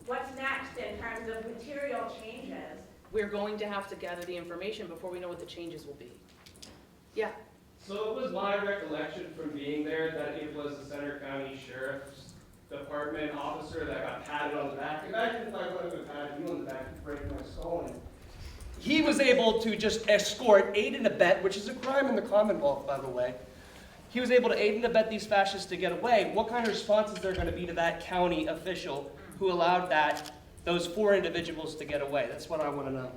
What's next in terms of material changes? We're going to have to gather the information before we know what the changes will be. Yeah. So it was my recollection from being there that it was the Center County Sheriff's Department officer that got patted on the back. Imagine if I would have been patted you on the back and break my skull in. He was able to just escort, aid and abet, which is a crime in the Commonwealth, by the way. He was able to aid and abet these fascists to get away. What kind of response is there going to be to that county official who allowed those 4 individuals to get away? That's what I want to know.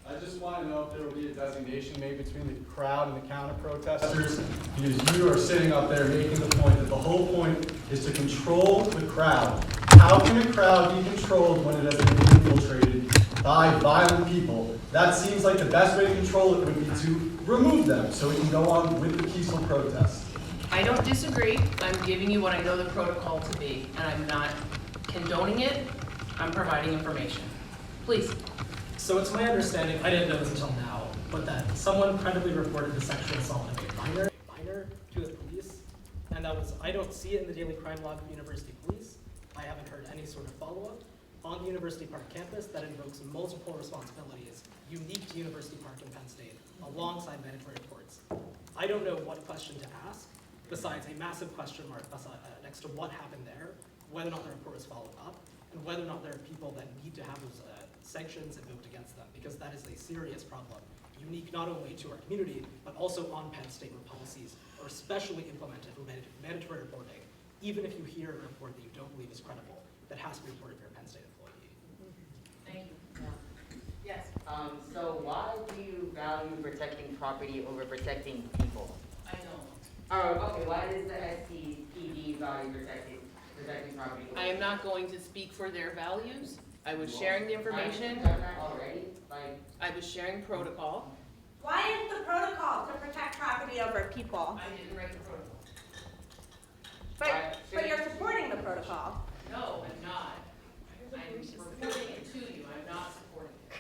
I just want to know if there will be a designation made between the crowd and the counter-protesters, because you are sitting up there making the point that the whole point is to control the crowd. How can a crowd be controlled when it has been infiltrated by violent people? That seems like the best way to control it would be to remove them so we can go on with the peaceful protest. I don't disagree. I'm giving you what I know the protocol to be, and I'm not condoning it. I'm providing information. Please. So it's my understanding, I didn't know this until now, but that someone credibly reported the sexual assault of a minor to the police, and that was, I don't see it in the daily crime log of University Police. I haven't heard any sort of follow-up on the University Park campus that invokes multiple responsibilities unique to University Park in Penn State, alongside mandatory reports. I don't know what question to ask, besides a massive question mark next to what happened there, whether or not the report was followed up, and whether or not there are people that need to have those sanctions invoked against them, because that is a serious problem, unique not only to our community, but also on Penn State, where policies are especially implemented for mandatory reporting, even if you hear a report that you don't believe is credible, that has to be reported for a Penn State employee. Thank you. Yes. So why do you value protecting property over protecting people? I don't. Oh, okay. Why does the SCPD value protecting property? I am not going to speak for their values. I was sharing the information. Already? Like, I was sharing protocol. Why is the protocol to protect property over people? I didn't write the protocol. But you're supporting the protocol. No, I'm not. I'm reporting it to you. I'm not supporting it.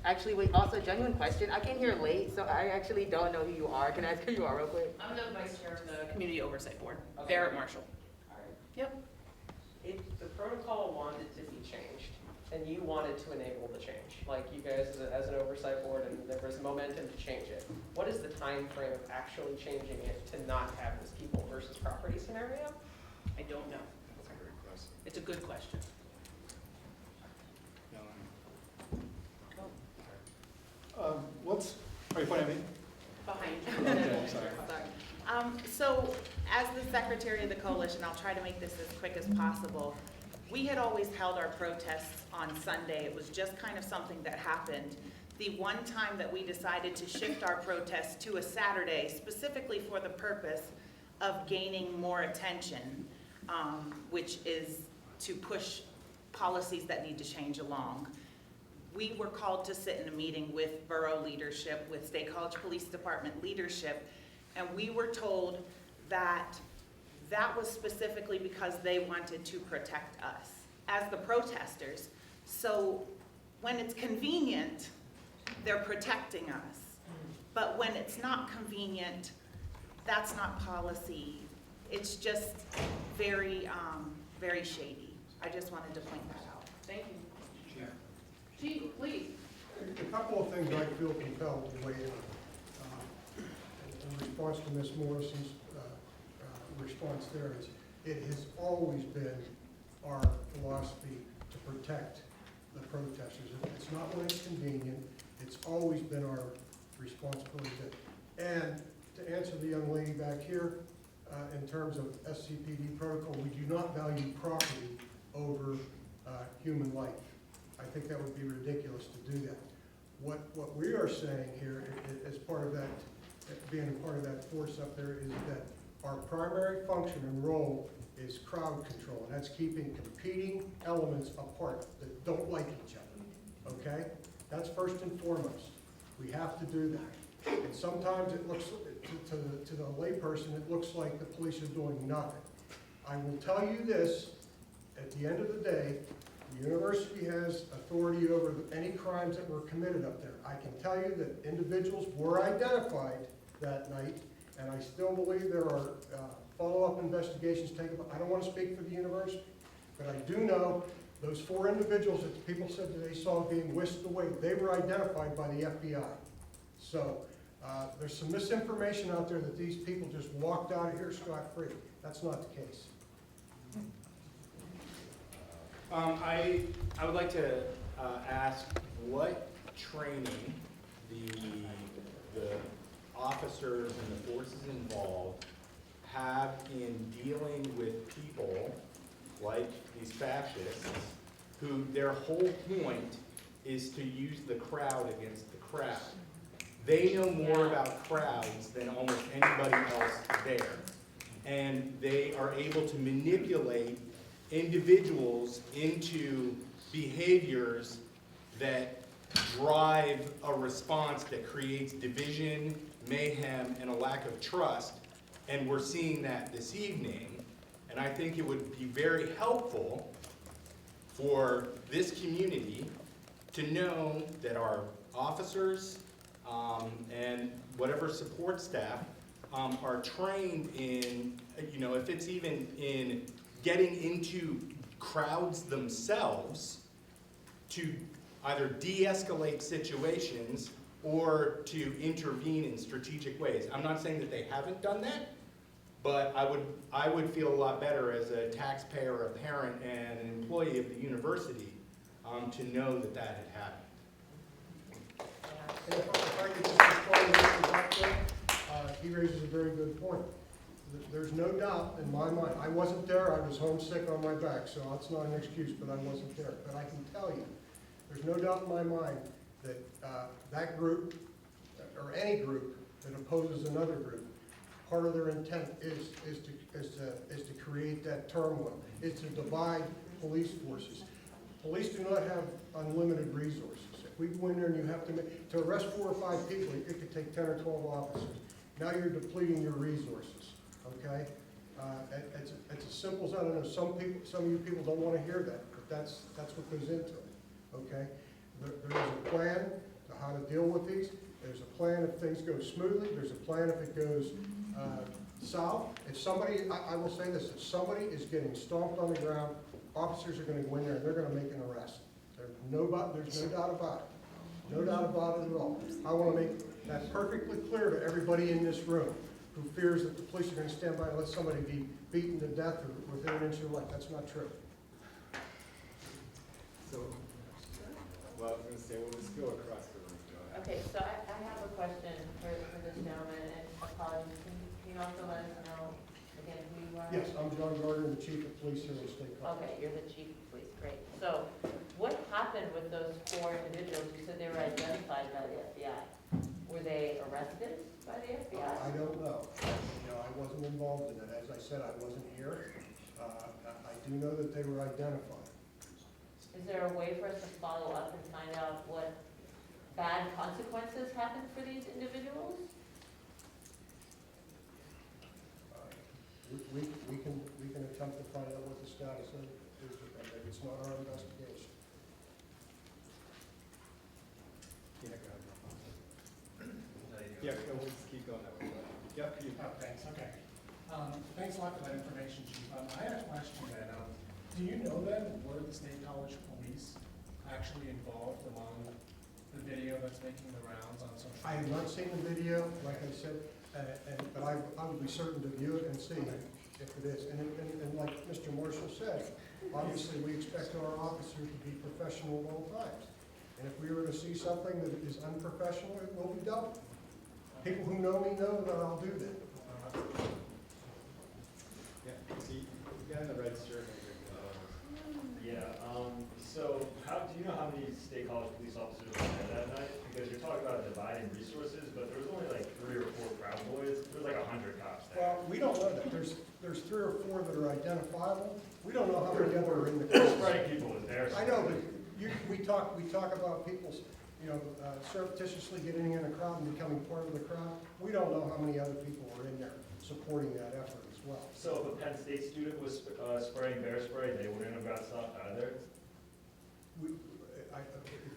actually, wait, also genuine question. I came here late, so I actually don't know who you are. Can I ask who you are real quick? I'm the Vice Chair of the Community Oversight Board, Okay. Barrett Marshall. All right. Yep. If the protocol wanted to be changed, and you wanted to enable the change, like you guys as an oversight board, and there was momentum to change it, what is the time frame of actually changing it to not have this people versus property scenario? I don't know. That's a great question. It's a good question. Are you pointing at me? Behind Okay, I'm sorry. So as the secretary of the coalition, I'll try to make this as quick as possible. We had always held our protests on Sunday. It was just kind of something that happened. The one time that we decided to shift our protests to a Saturday, specifically for the purpose of gaining more attention, which is to push policies that need to change along. We were called to sit in a meeting with borough leadership, with State College Police Department leadership, and we were told that that was specifically because they wanted to protect us as the protesters. So when it's convenient, they're protecting us. But when it's not convenient, that's not policy. It's just very, very shady. I just wanted to point that out. Thank you. Chief, please. A couple of things I feel compelled to weigh in response to Ms. Morrison's response there is, it has always been our philosophy to protect the protesters. It's not when it's convenient, it's always been our responsibility. And to answer the young lady back here, in terms of SCPD protocol, we do not value property over human life. I think that would be ridiculous to do that. What we are saying here, as part of that, being a part of that force up there, is that our primary function and role is crowd control, and that's keeping competing elements apart that don't like each other, okay? That's first and foremost. We have to do that. And sometimes it looks, to the layperson, it looks like the police are doing nothing. I will tell you this, at the end of the day, the university has authority over any crimes that were committed up there. I can tell you that individuals were identified that night, and I still believe there are follow-up investigations taken. I don't want to speak for the university, but I do know those 4 individuals that people said that they saw being whisked away, they were identified by the FBI. So there's some misinformation out there that these people just walked out of here scot-free. That's not the case. I would like to ask what training the officers and the forces involved have in dealing with people like these fascists who their whole point is to use the crowd against the crowd. They know more about crowds than almost anybody else there. And they are able to manipulate individuals into behaviors that drive a response that creates division, mayhem, and a lack of trust. And we're seeing that this evening. And I think it would be very helpful for this community to know that our officers and whatever support staff are trained in, if it's even in getting into crowds themselves to either de-escalate situations or to intervene in strategic ways. I'm not saying that they haven't done that, But I would feel a lot better as a taxpayer, a parent, and an employee of the university to know that that had happened. And if I could just respond to Mr. Buckler, he raises a very good point. There's no doubt in my mind, I wasn't there, I was homesick on my back, so that's not an excuse, but I wasn't there. But I can tell you, there's no doubt in my mind that that group, or any group that opposes another group, part of their intent is to create that turmoil, is to divide police forces. Police do not have unlimited resources. If we go in there and you have to arrest 4 or 5 people, it could take 10 or 12 officers. Now you're depleting your resources, okay? It's as simple as, I don't know, some of you people don't want to hear that, but that's what goes into it, okay? There is a plan to how to deal with these. There's a plan if things go smoothly. There's a plan if it goes south. If somebody, I will say this, if somebody is getting stomped on the ground, officers are going to go in there and they're going to make an arrest. There's no doubt about it. No doubt about it at all. I want to make that perfectly clear to everybody in this room who fears that the police are going to stand by and let somebody be beaten to death or within an inch of life. That's not true. So, well, I was going to say, we'll just go across the room. Okay, so I have a question for this gentleman, and apologies, can you also let us know again who you are? Yes, I'm John Gardner, the chief of police here in the state college. Okay, you're the chief of police, great. So what happened with those 4 individuals? You said they were identified by the FBI. Were they arrested by the FBI? I don't know. You know, I wasn't involved in it. As I said, I wasn't here. I do know that they were identified. Is there a way for us to follow up and find out what bad consequences happened for these individuals? We can attempt to find out what the status of it is, but it's not our investigation. Yeah, go ahead. Yeah, we'll just keep going that way. Yep. Oh, thanks, okay. Thanks a lot for that information, Chief. I had a question then. Do you know then, were the State College police actually involved among the video that's making the rounds on social media? I have not seen the video, like I said, but I would be certain to view it and see if it is. And like Mr. Marshall said, obviously we expect our officers to be professional at all times. And if we were to see something that is unprofessional, it will be dealt with. People who know me know that I'll do that. Yeah, see, you got in the red shirt. Yeah, so do you know how many State College police officers were there that night? Because you're talking about dividing resources, but there was only like 3 or 4 Proud Boys. There was like 100 cops there. Well, we don't know that. There's 3 or 4 that are identifiable. We don't know how many other are in the case. Spreading people was there. I know, but we talk about people's, surreptitiously getting in a crowd and becoming part of the crowd. We don't know how many other people are in there supporting that effort as well. So if a Penn State student was spraying bear spray, they wouldn't have got stopped either? If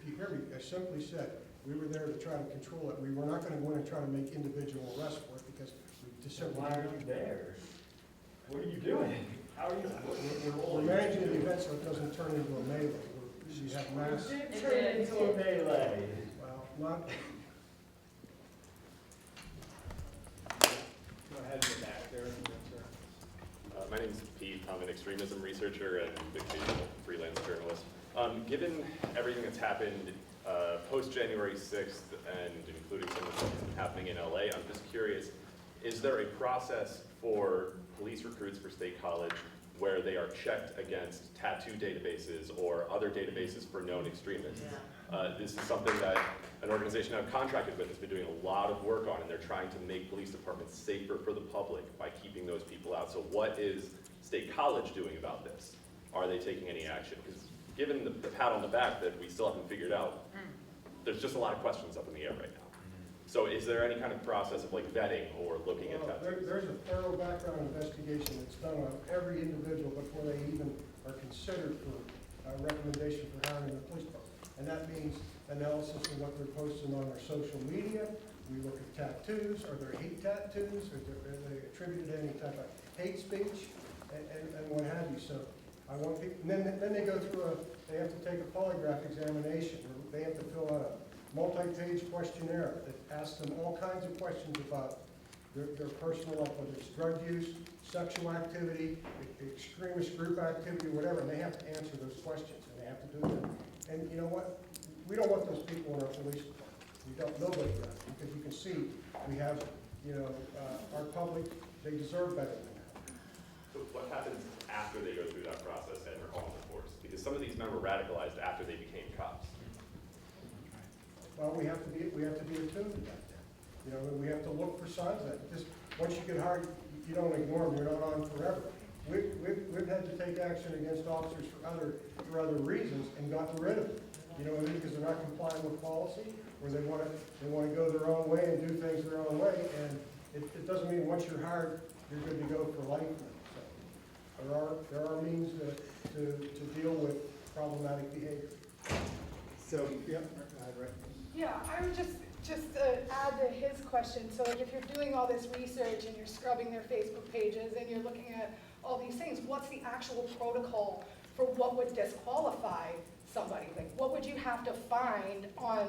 you hear me, I simply said, we were there to try to control it. We were not going to go in and try to make individual arrests for it because we just simply. Why are you there? What are you doing? How are you? We're managing the event so it doesn't turn into a melee. We have mass. It turned into a melee. Well, not. Go ahead in the back there. My name is Pete. I'm an extremism researcher and occasional freelance journalist. Given everything that's happened post-January 6th and including some of the stuff that's been happening in LA, I'm just curious, is there a process for police recruits for State College where they are checked against tattoo databases or other databases for known extremists? This is something that an organization I've contracted with has been doing a lot of work on, and they're trying to make police departments safer for the public by keeping those people out. So what is State College doing about this? Are they taking any action? Because given the pat on the back that we still haven't figured out, there's just a lot of questions up in the air right now. So is there any kind of process of like vetting or looking at that? There's a thorough background investigation that's done on every individual before they even are considered for a recommendation for hiring in the police department. And that means analysis of what they're posting on their social media. We look at tattoos. Are there hate tattoos? Are they attributed to any type of hate speech? And what have you. So I want people, and then they go through they have to take a polygraph examination. They have to fill out a multi-page questionnaire that asks them all kinds of questions about their personal life, whether it's drug use, sexual activity, extremist group activity, whatever, and they have to answer those questions, and they have to do that. And you know what? We don't want those people in our police department. We don't, nobody does, because you can see, we have, our public, they deserve better than that. So what happens after they go through that process and are called to force? Because some of these men were radicalized after they became cops. Well, we have to be attuned to that then. We have to look for signs of that, because once you get hired, you don't ignore them, you're not on forever. We've had to take action against officers for other reasons and gotten rid of them. Because they're not complying with policy, or they want to go their own way and do things their own way, and it doesn't mean once you're hired, you're good to go for life. So there are means to deal with problematic behavior. So, yeah, right. Yeah, I would just add to his question. So if you're doing all this research and you're scrubbing their Facebook pages and you're looking at all these things, what's the actual protocol for what would disqualify somebody? Like, what would you have to find on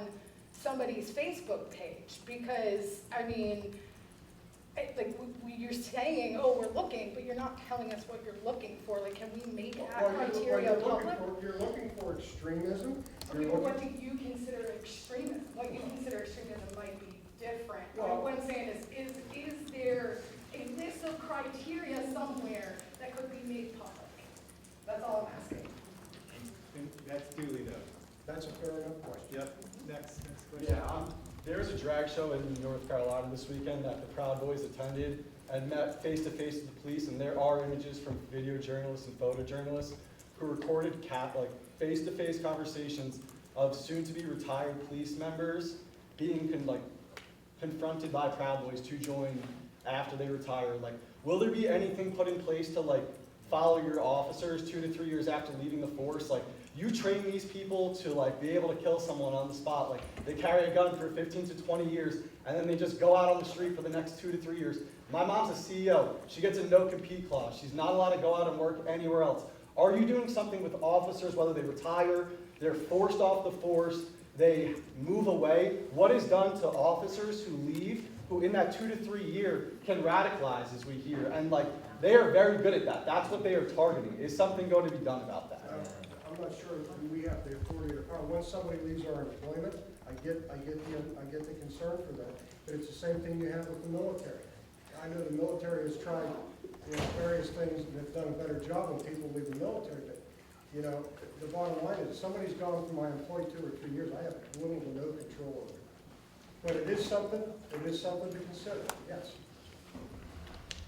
somebody's Facebook page? Because, I mean, you're saying, oh, we're looking, but you're not telling us what you're looking for. Like, can we make that criteria public? You're looking for extremism. Okay, but what do you consider extremism? What you consider extremism might be different. Well, what I'm saying is there a list of criteria somewhere that could be made public? That's all I'm asking. And that's duly noted. That's a fair enough question. Yep, next question. Yeah, there's a drag show in North Carolina this weekend that the Proud Boys attended and met face-to-face with the police, and there are images from video journalists and photojournalists who recorded face-to-face conversations of soon-to-be retired police members being confronted by Proud Boys to join after they retire. Will there be anything put in place to follow your officers 2 to 3 years after leaving the force? You train these people to be able to kill someone on the spot. They carry a gun for 15 to 20 years, and then they just go out on the street for the next 2 to 3 years. My mom's a CEO. She gets a no-compete clause. She's not allowed to go out and work anywhere else. Are you doing something with officers, whether they retire, they're forced off the force, they move away? What is done to officers who leave, who in that 2 to 3 year can radicalize, as we hear? And they are very good at that. That's what they are targeting. Is something going to be done about that? I'm not sure if we have the authority or power. Once somebody leaves our employment, I get the concern for that. But it's the same thing you have with the military. I know the military has tried various things and have done a better job when people leave the military. But the bottom line is, if somebody's gone from my employee 2 or 3 years, I have little to no control over it. But it is something to consider. Yes.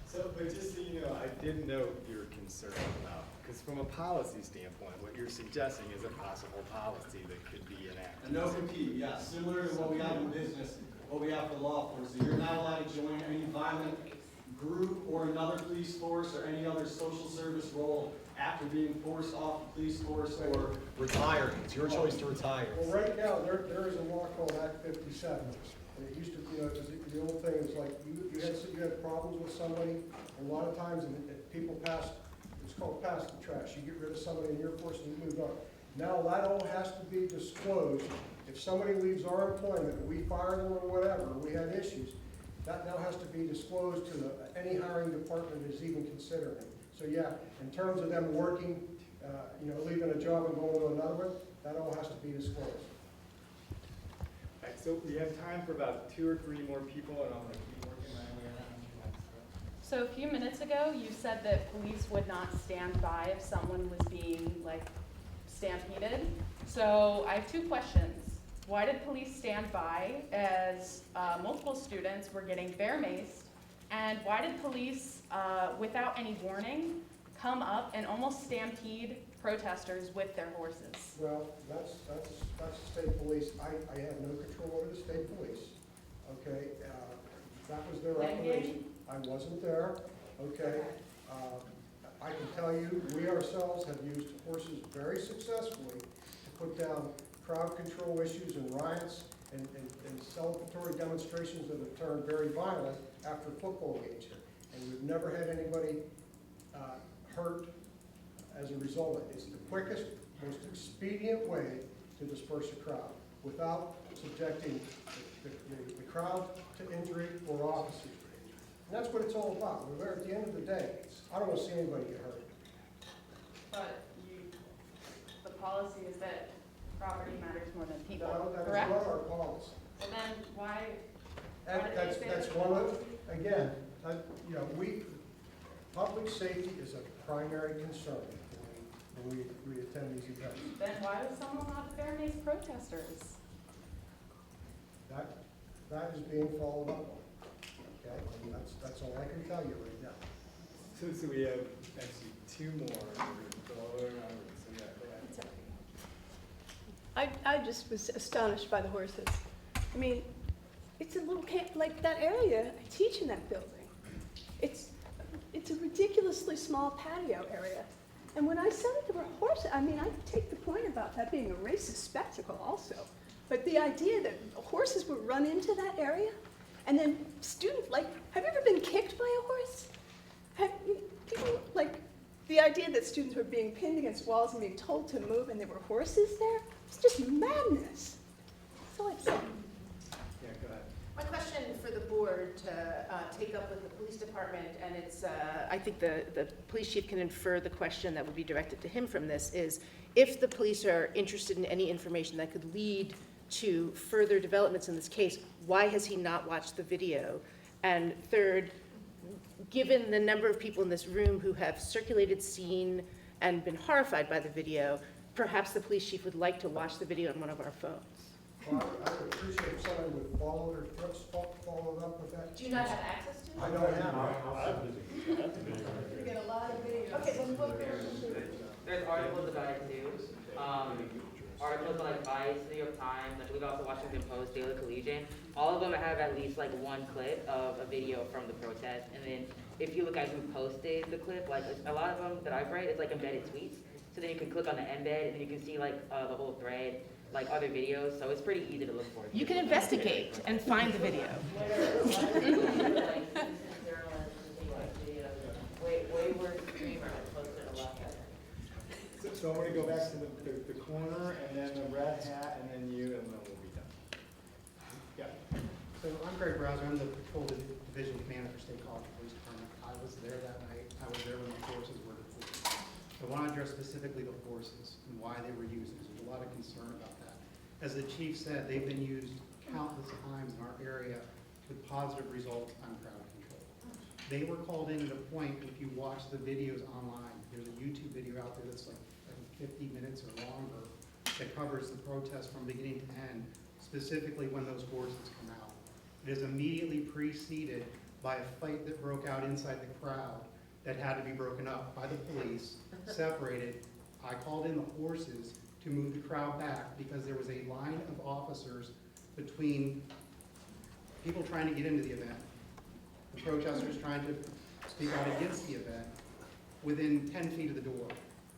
So, but just so you know, I did note your concern about, because from a policy standpoint, what you're suggesting is a possible policy that could be enacted. A no-compete, yes, similar to what we have in business, what we have for law enforcement. You're not allowed to join any violent group or another police force or any other social service role after being forced off the police force or retiring. It's your choice to retire. Well, right now, there is a law called Act 57. And it used to, the old thing is you had problems with somebody, and a lot of times people passed, it's called pass the trash. You get rid of somebody in your force and you move on. Now that all has to be disclosed. If somebody leaves our employment, we fire them or whatever, we had issues, that now has to be disclosed to any hiring department that is even considering it. So yeah, in terms of them working, leaving a job and going to another one, that all has to be disclosed. All right, so we have time for about 2 or 3 more people, and I'm going to keep working my way around you next. So a few minutes ago, you said that police would not stand by if someone was being stampeded. So I have 2 questions. Why did police stand by as multiple students were getting bear maced? And why did police, without any warning, come up and almost stampede protesters with their horses? Well, that's the state police. I have no control over the state police. Okay, that was their operation. I wasn't there. Okay, I can tell you, we ourselves have used horses very successfully to put down crowd control issues and riots and celebratory demonstrations that have turned very violent after football games here. And we've never had anybody hurt as a result of it. It's the quickest, most expedient way to disperse a crowd without subjecting the crowd to injury or officers to injury. And that's what it's all about. We're at the end of the day, I don't want to see anybody get hurt. But the policy is that property matters more than people, That is correct? not our policy. And then why That's one of, again, you know, public safety is a primary concern when we attend these events. then why was someone not fair mace protesters? That is being followed up on, okay? And that's all I can tell you right now. So we have actually two more. We're gonna go all the way around. So yeah, go ahead. I just was astonished by the horses. I mean, it's a little camp, like that area, I teach in that building. It's a ridiculously small patio area. And when I said that there were horses, I mean, I take the point about that being a racist spectacle also. But the idea that horses would run into that area, and then students, like, have you ever been kicked by a horse? People, like, the idea that students were being pinned against walls and being told to move and there were horses there, it's just madness. That's all I'd say. Yeah, go ahead. My question for the board to take up with the police department, and it's, I think the police chief can infer the question that would be directed to him from this, is if the police are interested in any information that could lead to further developments in this case, why has he not watched the video? And third, given the number of people in this room who have circulated, seen, and been horrified by the video, perhaps the police chief would like to watch the video on one of our phones. Well, I would appreciate if somebody would follow up with that. Do you not have access to it? I don't have it. We get a lot of videos. Okay, then we'll go. There's articles about it too. Articles like Vice, New York Times, I believe also Washington Post, Daily Collegian. All of them have at least like one clip of a video from the protest. And then if you look at who posted the clip, like a lot of them that I've read, it's like embedded tweets. So then you can click on the embed and then you can see like the whole thread, like other videos. So it's pretty easy to look for. You can investigate and find the video. Way worse streamer posted a lot better. So I'm going to go back to the corner, and then the red hat, and then you, and then we'll be done. Yeah. So I'm Greg Browser. I'm the Patrol Division Commander for State College Police Department. I was there that night. I was there when the forces were deployed. I want to address specifically the forces and why they were used. There's a lot of concern about that. As the chief said, they've been used countless times in our area with positive results on crowd control. They were called in at a point, if you watch the videos online, there's a YouTube video out there that's like 50 minutes or longer that covers the protest from beginning to end, specifically when those horses come out. It is immediately preceded by a fight that broke out inside the crowd that had to be broken up by the police, separated. I called in the horses to move the crowd back because there was a line of officers between people trying to get into the event, the protesters trying to speak out against the event, within 10 feet of the door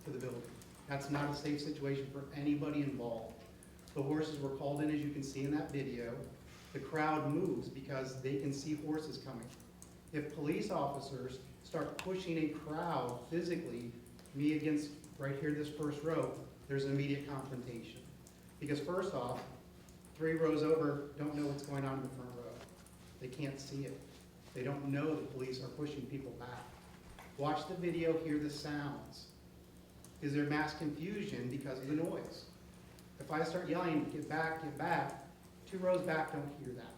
to the building. That's not a safe situation for anybody involved. The horses were called in, as you can see in that video. The crowd moves because they can see horses coming. If police officers start pushing a crowd physically, me against right here, this first row, there's an immediate confrontation. Because first off, 3 rows over don't know what's going on in the front row. They can't see it. They don't know the police are pushing people back. Watch the video, hear the sounds. Is there mass confusion because of the noise? If I start yelling, get back, 2 rows back don't hear that.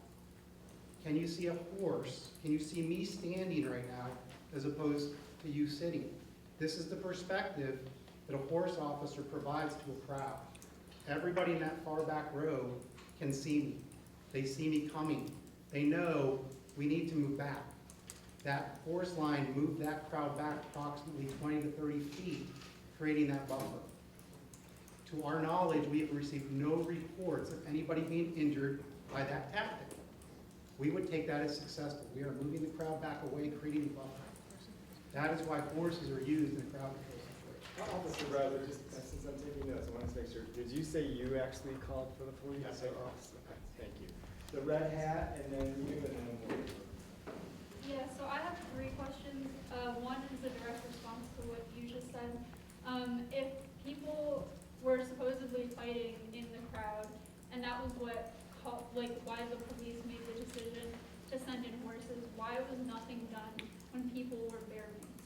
Can you see a horse? Can you see me standing right now as opposed to you sitting? This is the perspective that a horse officer provides to a crowd. Everybody in that far back row can see me. They see me coming. They know we need to move back. That horse line moved that crowd back approximately 20 to 30 feet, creating that buffer. To our knowledge, we have received no reports of anybody being injured by that tactic. We would take that as successful. We are moving the crowd back away, creating a buffer. That is why forces are used in crowd control situations. Officer Browser, just since I'm taking notes, I wanted to make sure. Did you say you actually called for the police? Yes, I did. Okay, thank you. The red hat, and then you, and then we'll. Yeah, so I have 3 questions. One is a direct response to what you just said. If people were supposedly fighting in the crowd, and that was what, why the police made the decision to send in horses, why was nothing done when people were bare maced?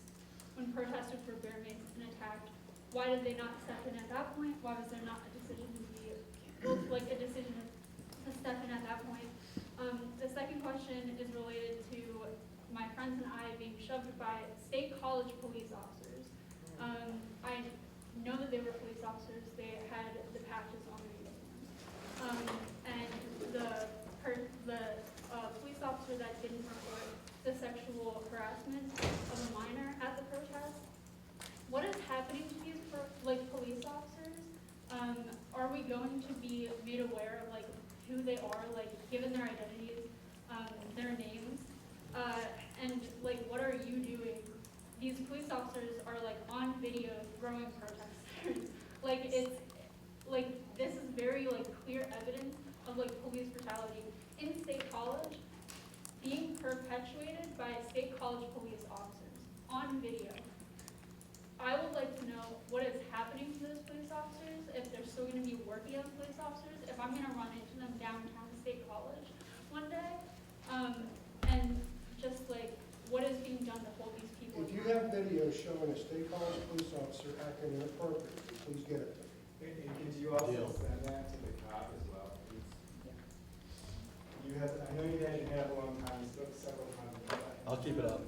When protesters were bare maced and attacked, why did they not step in at that point? Why was there not a decision to be, like a decision to step in at that point? The second question is related to my friends and I being shoved by state college police officers. I know that they were police officers. They had the patches on their uniforms. And the police officer that didn't report the sexual harassment of a minor at the protest. What is happening to these police officers? Are we going to be made aware of like who they are, like given their identities, their names, and like what are you doing? These police officers are like on video throwing protesters. Like it's like this is very like clear evidence of like police brutality in State College, being perpetuated by State College police officers on video. I would like to know what is happening to those police officers, if they're still going to be working as police officers, if I'm going to run into them downtown State College one day, and just like what is being done to hold these people. If you have video showing a State College police officer acting inappropriately, please get it to me. And could you also send that to the cop as well, please? You have, I know you had your hand up a long time, several times. I'll keep it up.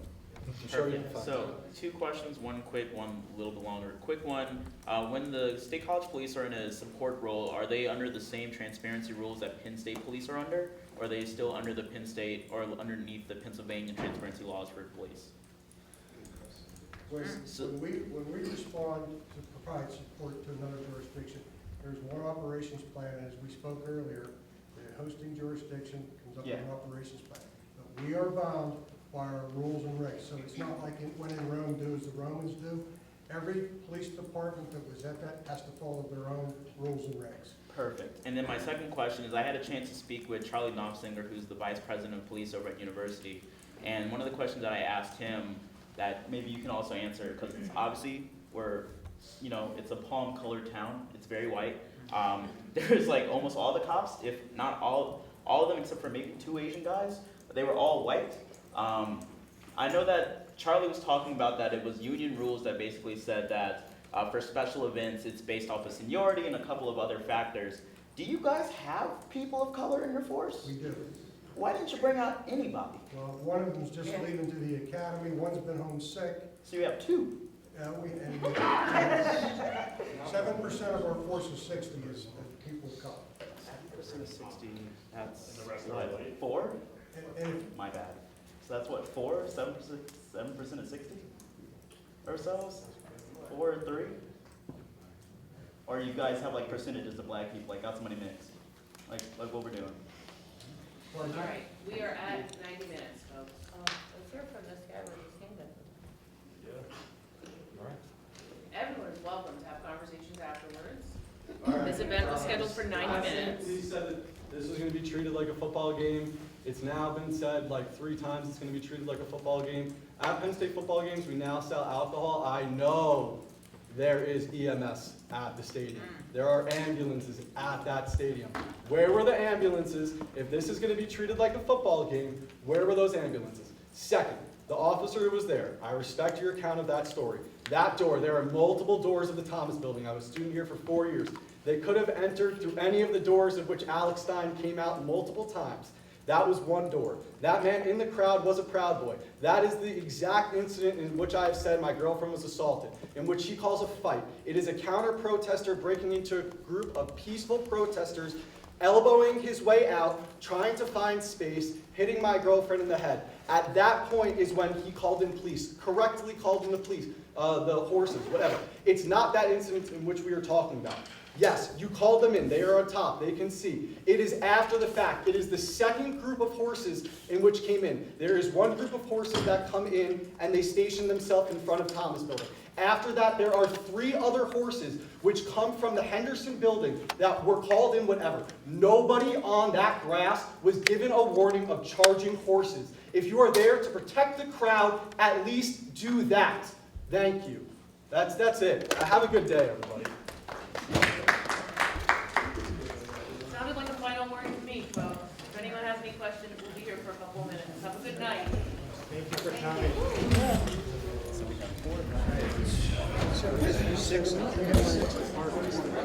I'm sure you can find So, it. 2 questions, one quick, one a little bit longer. Quick one, when the State College Police are in a support role, are they under the same transparency rules that Penn State Police are under? Or are they still under the Penn State, or underneath the Pennsylvania transparency laws for police? When we respond to provide support to another jurisdiction, there's one operations plan, as we spoke earlier, the hosting jurisdiction comes up with an operations plan. But we are bound by our rules and regs, so it's not like when in Rome, do as the Romans do. Every police department that was at that has to follow their own rules and regs. Perfect. And then my second question is, I had a chance to speak with Charlie Knopfsinger, who's the Vice President of Police over at University. And one of the questions that I asked him that maybe you can also answer, because it's obviously it's a palm-colored town. It's very white. There's like almost all the cops, if not all of them except for maybe 2 Asian guys, they were all white. I know that Charlie was talking about that it was union rules that basically said that for special events, it's based off of seniority and a couple of other factors. Do you guys have people of color in your force? We do. Why didn't you bring out anybody? Well, one of them's just leaving to the academy, one's been home sick. So you have 2. 7% of our force is 60 is people of color. 7% of 60, that's And the rest are what, white? 4? And My bad. So that's what, 4? 7% of 60? Or so? 4 or 3? Or you guys have like percentages of black people, like got somebody mixed? Like what we're doing? All right, we are at 90 minutes, folks. Let's hear from this guy with his hand up. Yeah. All right. Everyone's welcome to have conversations afterwards. All right. This event was scheduled for 90 minutes. He said that this was going to be treated like a football game. It's now been said like 3 times it's going to be treated like a football game. At Penn State football games, we now sell alcohol. I know there is EMS at the stadium. There are ambulances at that stadium. Where were the ambulances? If this is going to be treated like a football game, where were those ambulances? Second, the officer who was there, I respect your account of that story. That door, there are multiple doors of the Thomas building. I was a student here for 4 years. They could have entered through any of the doors of which Alex Stein came out multiple times. That was one door. That man in the crowd was a Proud Boy. That is the exact incident in which I have said my girlfriend was assaulted, in which he calls a fight. It is a counter-protester breaking into a group of peaceful protesters, elbowing his way out, trying to find space, hitting my girlfriend in the head. At that point is when he called in police, correctly called in the police, the horses, whatever. It's not that incident in which we are talking about. Yes, you called them in. They are on top. They can see. It is after the fact. It is the second group of horses in which came in. There is one group of horses that come in and they station themselves in front of Thomas Building. After that, there are 3 other horses which come from the Henderson Building that were called in whatever. Nobody on that grass was given a warning of charging horses. If you are there to protect the crowd, at least do that. Thank you. That's it. Have a good day, everybody. Sounded like a final word to me, folks. If anyone has any questions, we'll be here for a couple of minutes. Have a good night. Thank you for coming.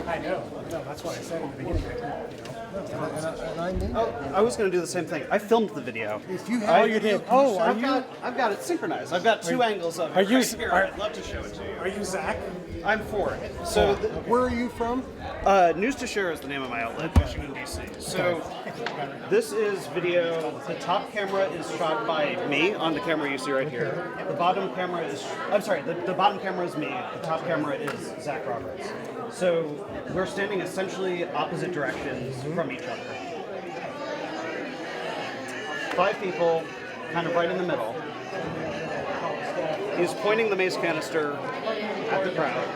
I know, that's what I said at the beginning, I was going to do the same thing. I filmed the video. If you have, you did. Oh, I've got it synchronized. I've got two angles of it. I'd love to show it to you. Are you Zach? I'm for it. So, where are you from? News to Share is the name of my outlet, Washington, D.C. So, this is video. The top camera is shot by me on the camera you see right here. The bottom camera is, the bottom camera is me. The top camera is Zach Roberts. So, we're standing essentially opposite directions from each other. 5 people, kind of right in the middle. He's pointing the mace canister at the crowd.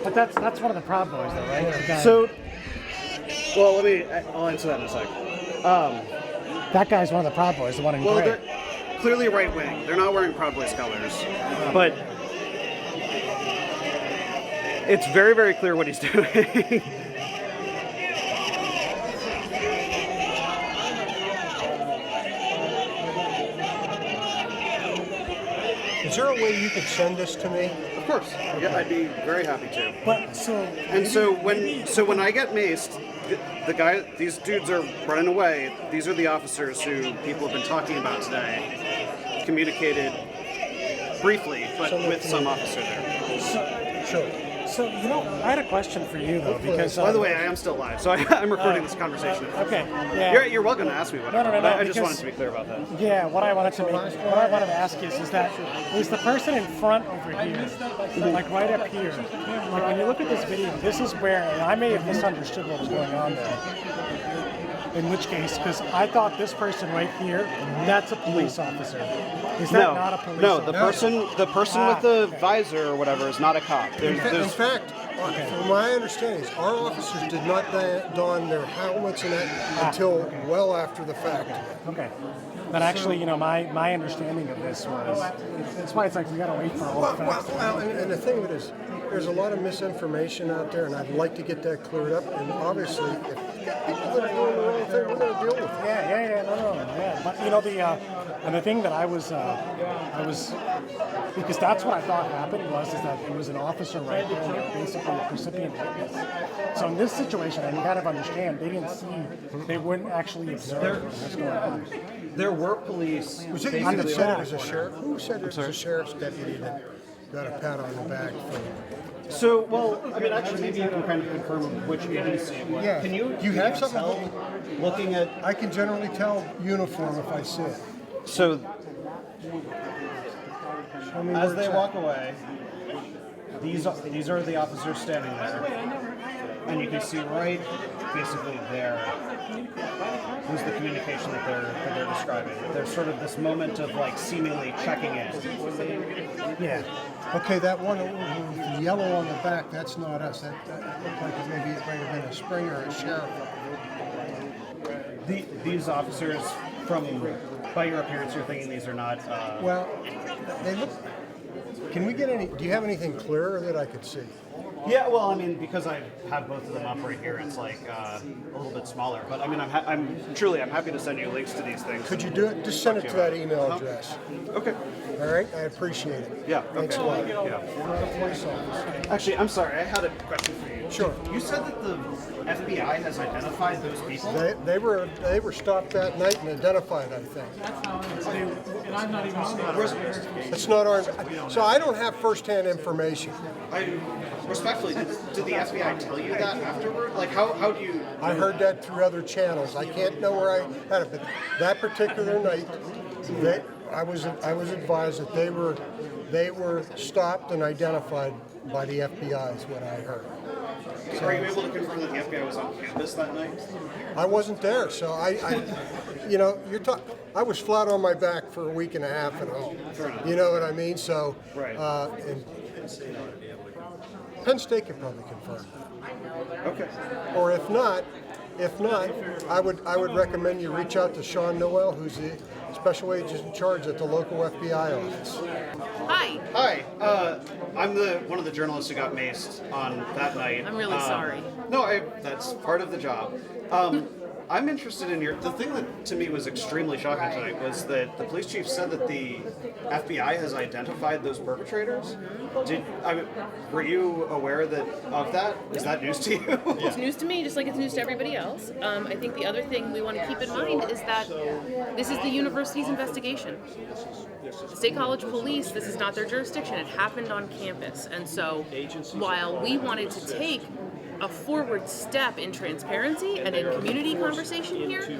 But that's one of the Proud Boys, though, right? So, well, I'll answer that in a sec. That guy's one of the Proud Boys, the one in well, gray. They're clearly right wing. They're not wearing Proud Boys colors, but it's very, very clear what he's doing. Is there a way you could send this to me? Of course. Yeah, I'd be very happy to. But so when I get maced, these dudes are running away. These are the officers who people have been talking about today. Communicated briefly, but with some officer there. Sure. So, I had a question for you, though, because... By the way, I am still live, so I'm recording this conversation. Okay, yeah. You're welcome to ask me whatever, No, but I just wanted to be clear about that. Yeah, what I wanted to ask is that, is the person in front over here, like right up here, like when you look at this video, this is where, and I may have misunderstood what was going on there. In which case, because I thought this person right here, that's a police officer. Is that not a police officer? The person with the visor or whatever is not a cop. In fact, from my understanding, our officers did not don their helmets and that until well after the fact. Okay. But actually, my understanding of this was, that's why it's like we gotta wait for all the facts. Well, and the thing of it is, there's a lot of misinformation out there, and I'd like to get that cleared up. And obviously, if people that are doing the wrong thing, we're going to deal with it. Yeah. But and the thing that I was, because that's what I thought happened was that it was an officer right there, basically a recipient witness. So in this situation, I can kind of understand they didn't see, they wouldn't actually observe what was going on. There were police. Was it you that said it was a sheriff? Who said it was a sheriff's deputy that got a pat on the back from? So, well, actually, maybe you can kind of confirm which agency it was. Yeah. Can you have something? tell, looking at... I can generally tell uniform if I see it. So, as they walk away, these are the officers standing there. And you can see right basically there was the communication that they're describing. There's sort of this moment of like seemingly checking in. Yeah. Okay, that one with the yellow on the back, that's not us. That looked like maybe it might have been a Springer or a sheriff. These officers, by your appearance, you're thinking these are not... Well, they look... Can we get any... Do you have anything clearer that I could see? Yeah, well, because I have both of them up right here, it's like a little bit smaller. But I'm happy to send you links to these things. Could you do it? Just send it to that email address. Okay. All right, I appreciate it. Yeah. Thanks a lot. Yeah. Actually, I'm sorry, I had a question for you. Sure. You said that the FBI has identified those people? They were stopped that night and identified, I think. And I'm not even It's not our... So I don't have first-hand information. Respectfully, did the FBI tell you that afterward? Like, how do you... I heard that through other channels. I can't know where I had it, but that particular night, I was advised that they were stopped and identified by the FBI is what I heard. So, are you able to confirm that the FBI was on campus that night? I wasn't there, so I was flat on my back for a week and a half at home. You know what I mean? So, and Penn State could probably confirm that. Okay. Or if not, I would recommend you reach out to Sean Noel, who's the special agent in charge at the local FBI office. Hi. Hi, I'm one of the journalists who got maced on that night. I'm really sorry. No, that's part of the job. I'm interested in the thing that to me was extremely shocking tonight was that the police chief said that the FBI has identified those perpetrators. Were you aware of that? Is that news to you? It's news to me, just like it's news to everybody else. I think the other thing we want to keep in mind is that this is the university's investigation. The State College Police, this is not their jurisdiction. It happened on campus. And so while we wanted to take a forward step in transparency and in community conversation here,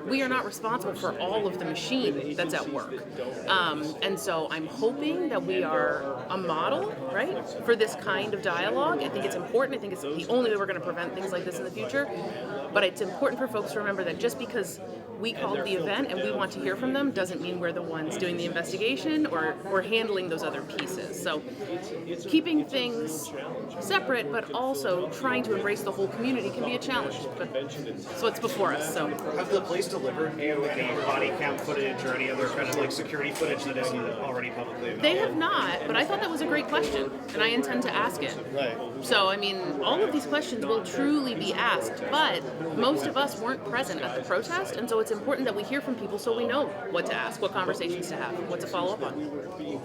we are not responsible for all of the machine that's at work. And so I'm hoping that we are a model, right, for this kind of dialogue. I think it's important. I think it's the only way we're going to prevent things like this in the future. But it's important for folks to remember that just because we called the event and we want to hear from them doesn't mean we're the ones doing the investigation or handling those other pieces. So keeping things separate but also trying to embrace the whole community can be a challenge. But so it's before us. So have the police delivered you any body cam footage or any other kind of like security footage that isn't already publicly available? They have not, but I thought that was a great question, and I intend to ask it. Right. So, I mean, all of these questions will truly be asked, but most of us weren't present at the protest, and so it's important that we hear from people so we know what to ask, what conversations to have, what to follow up on.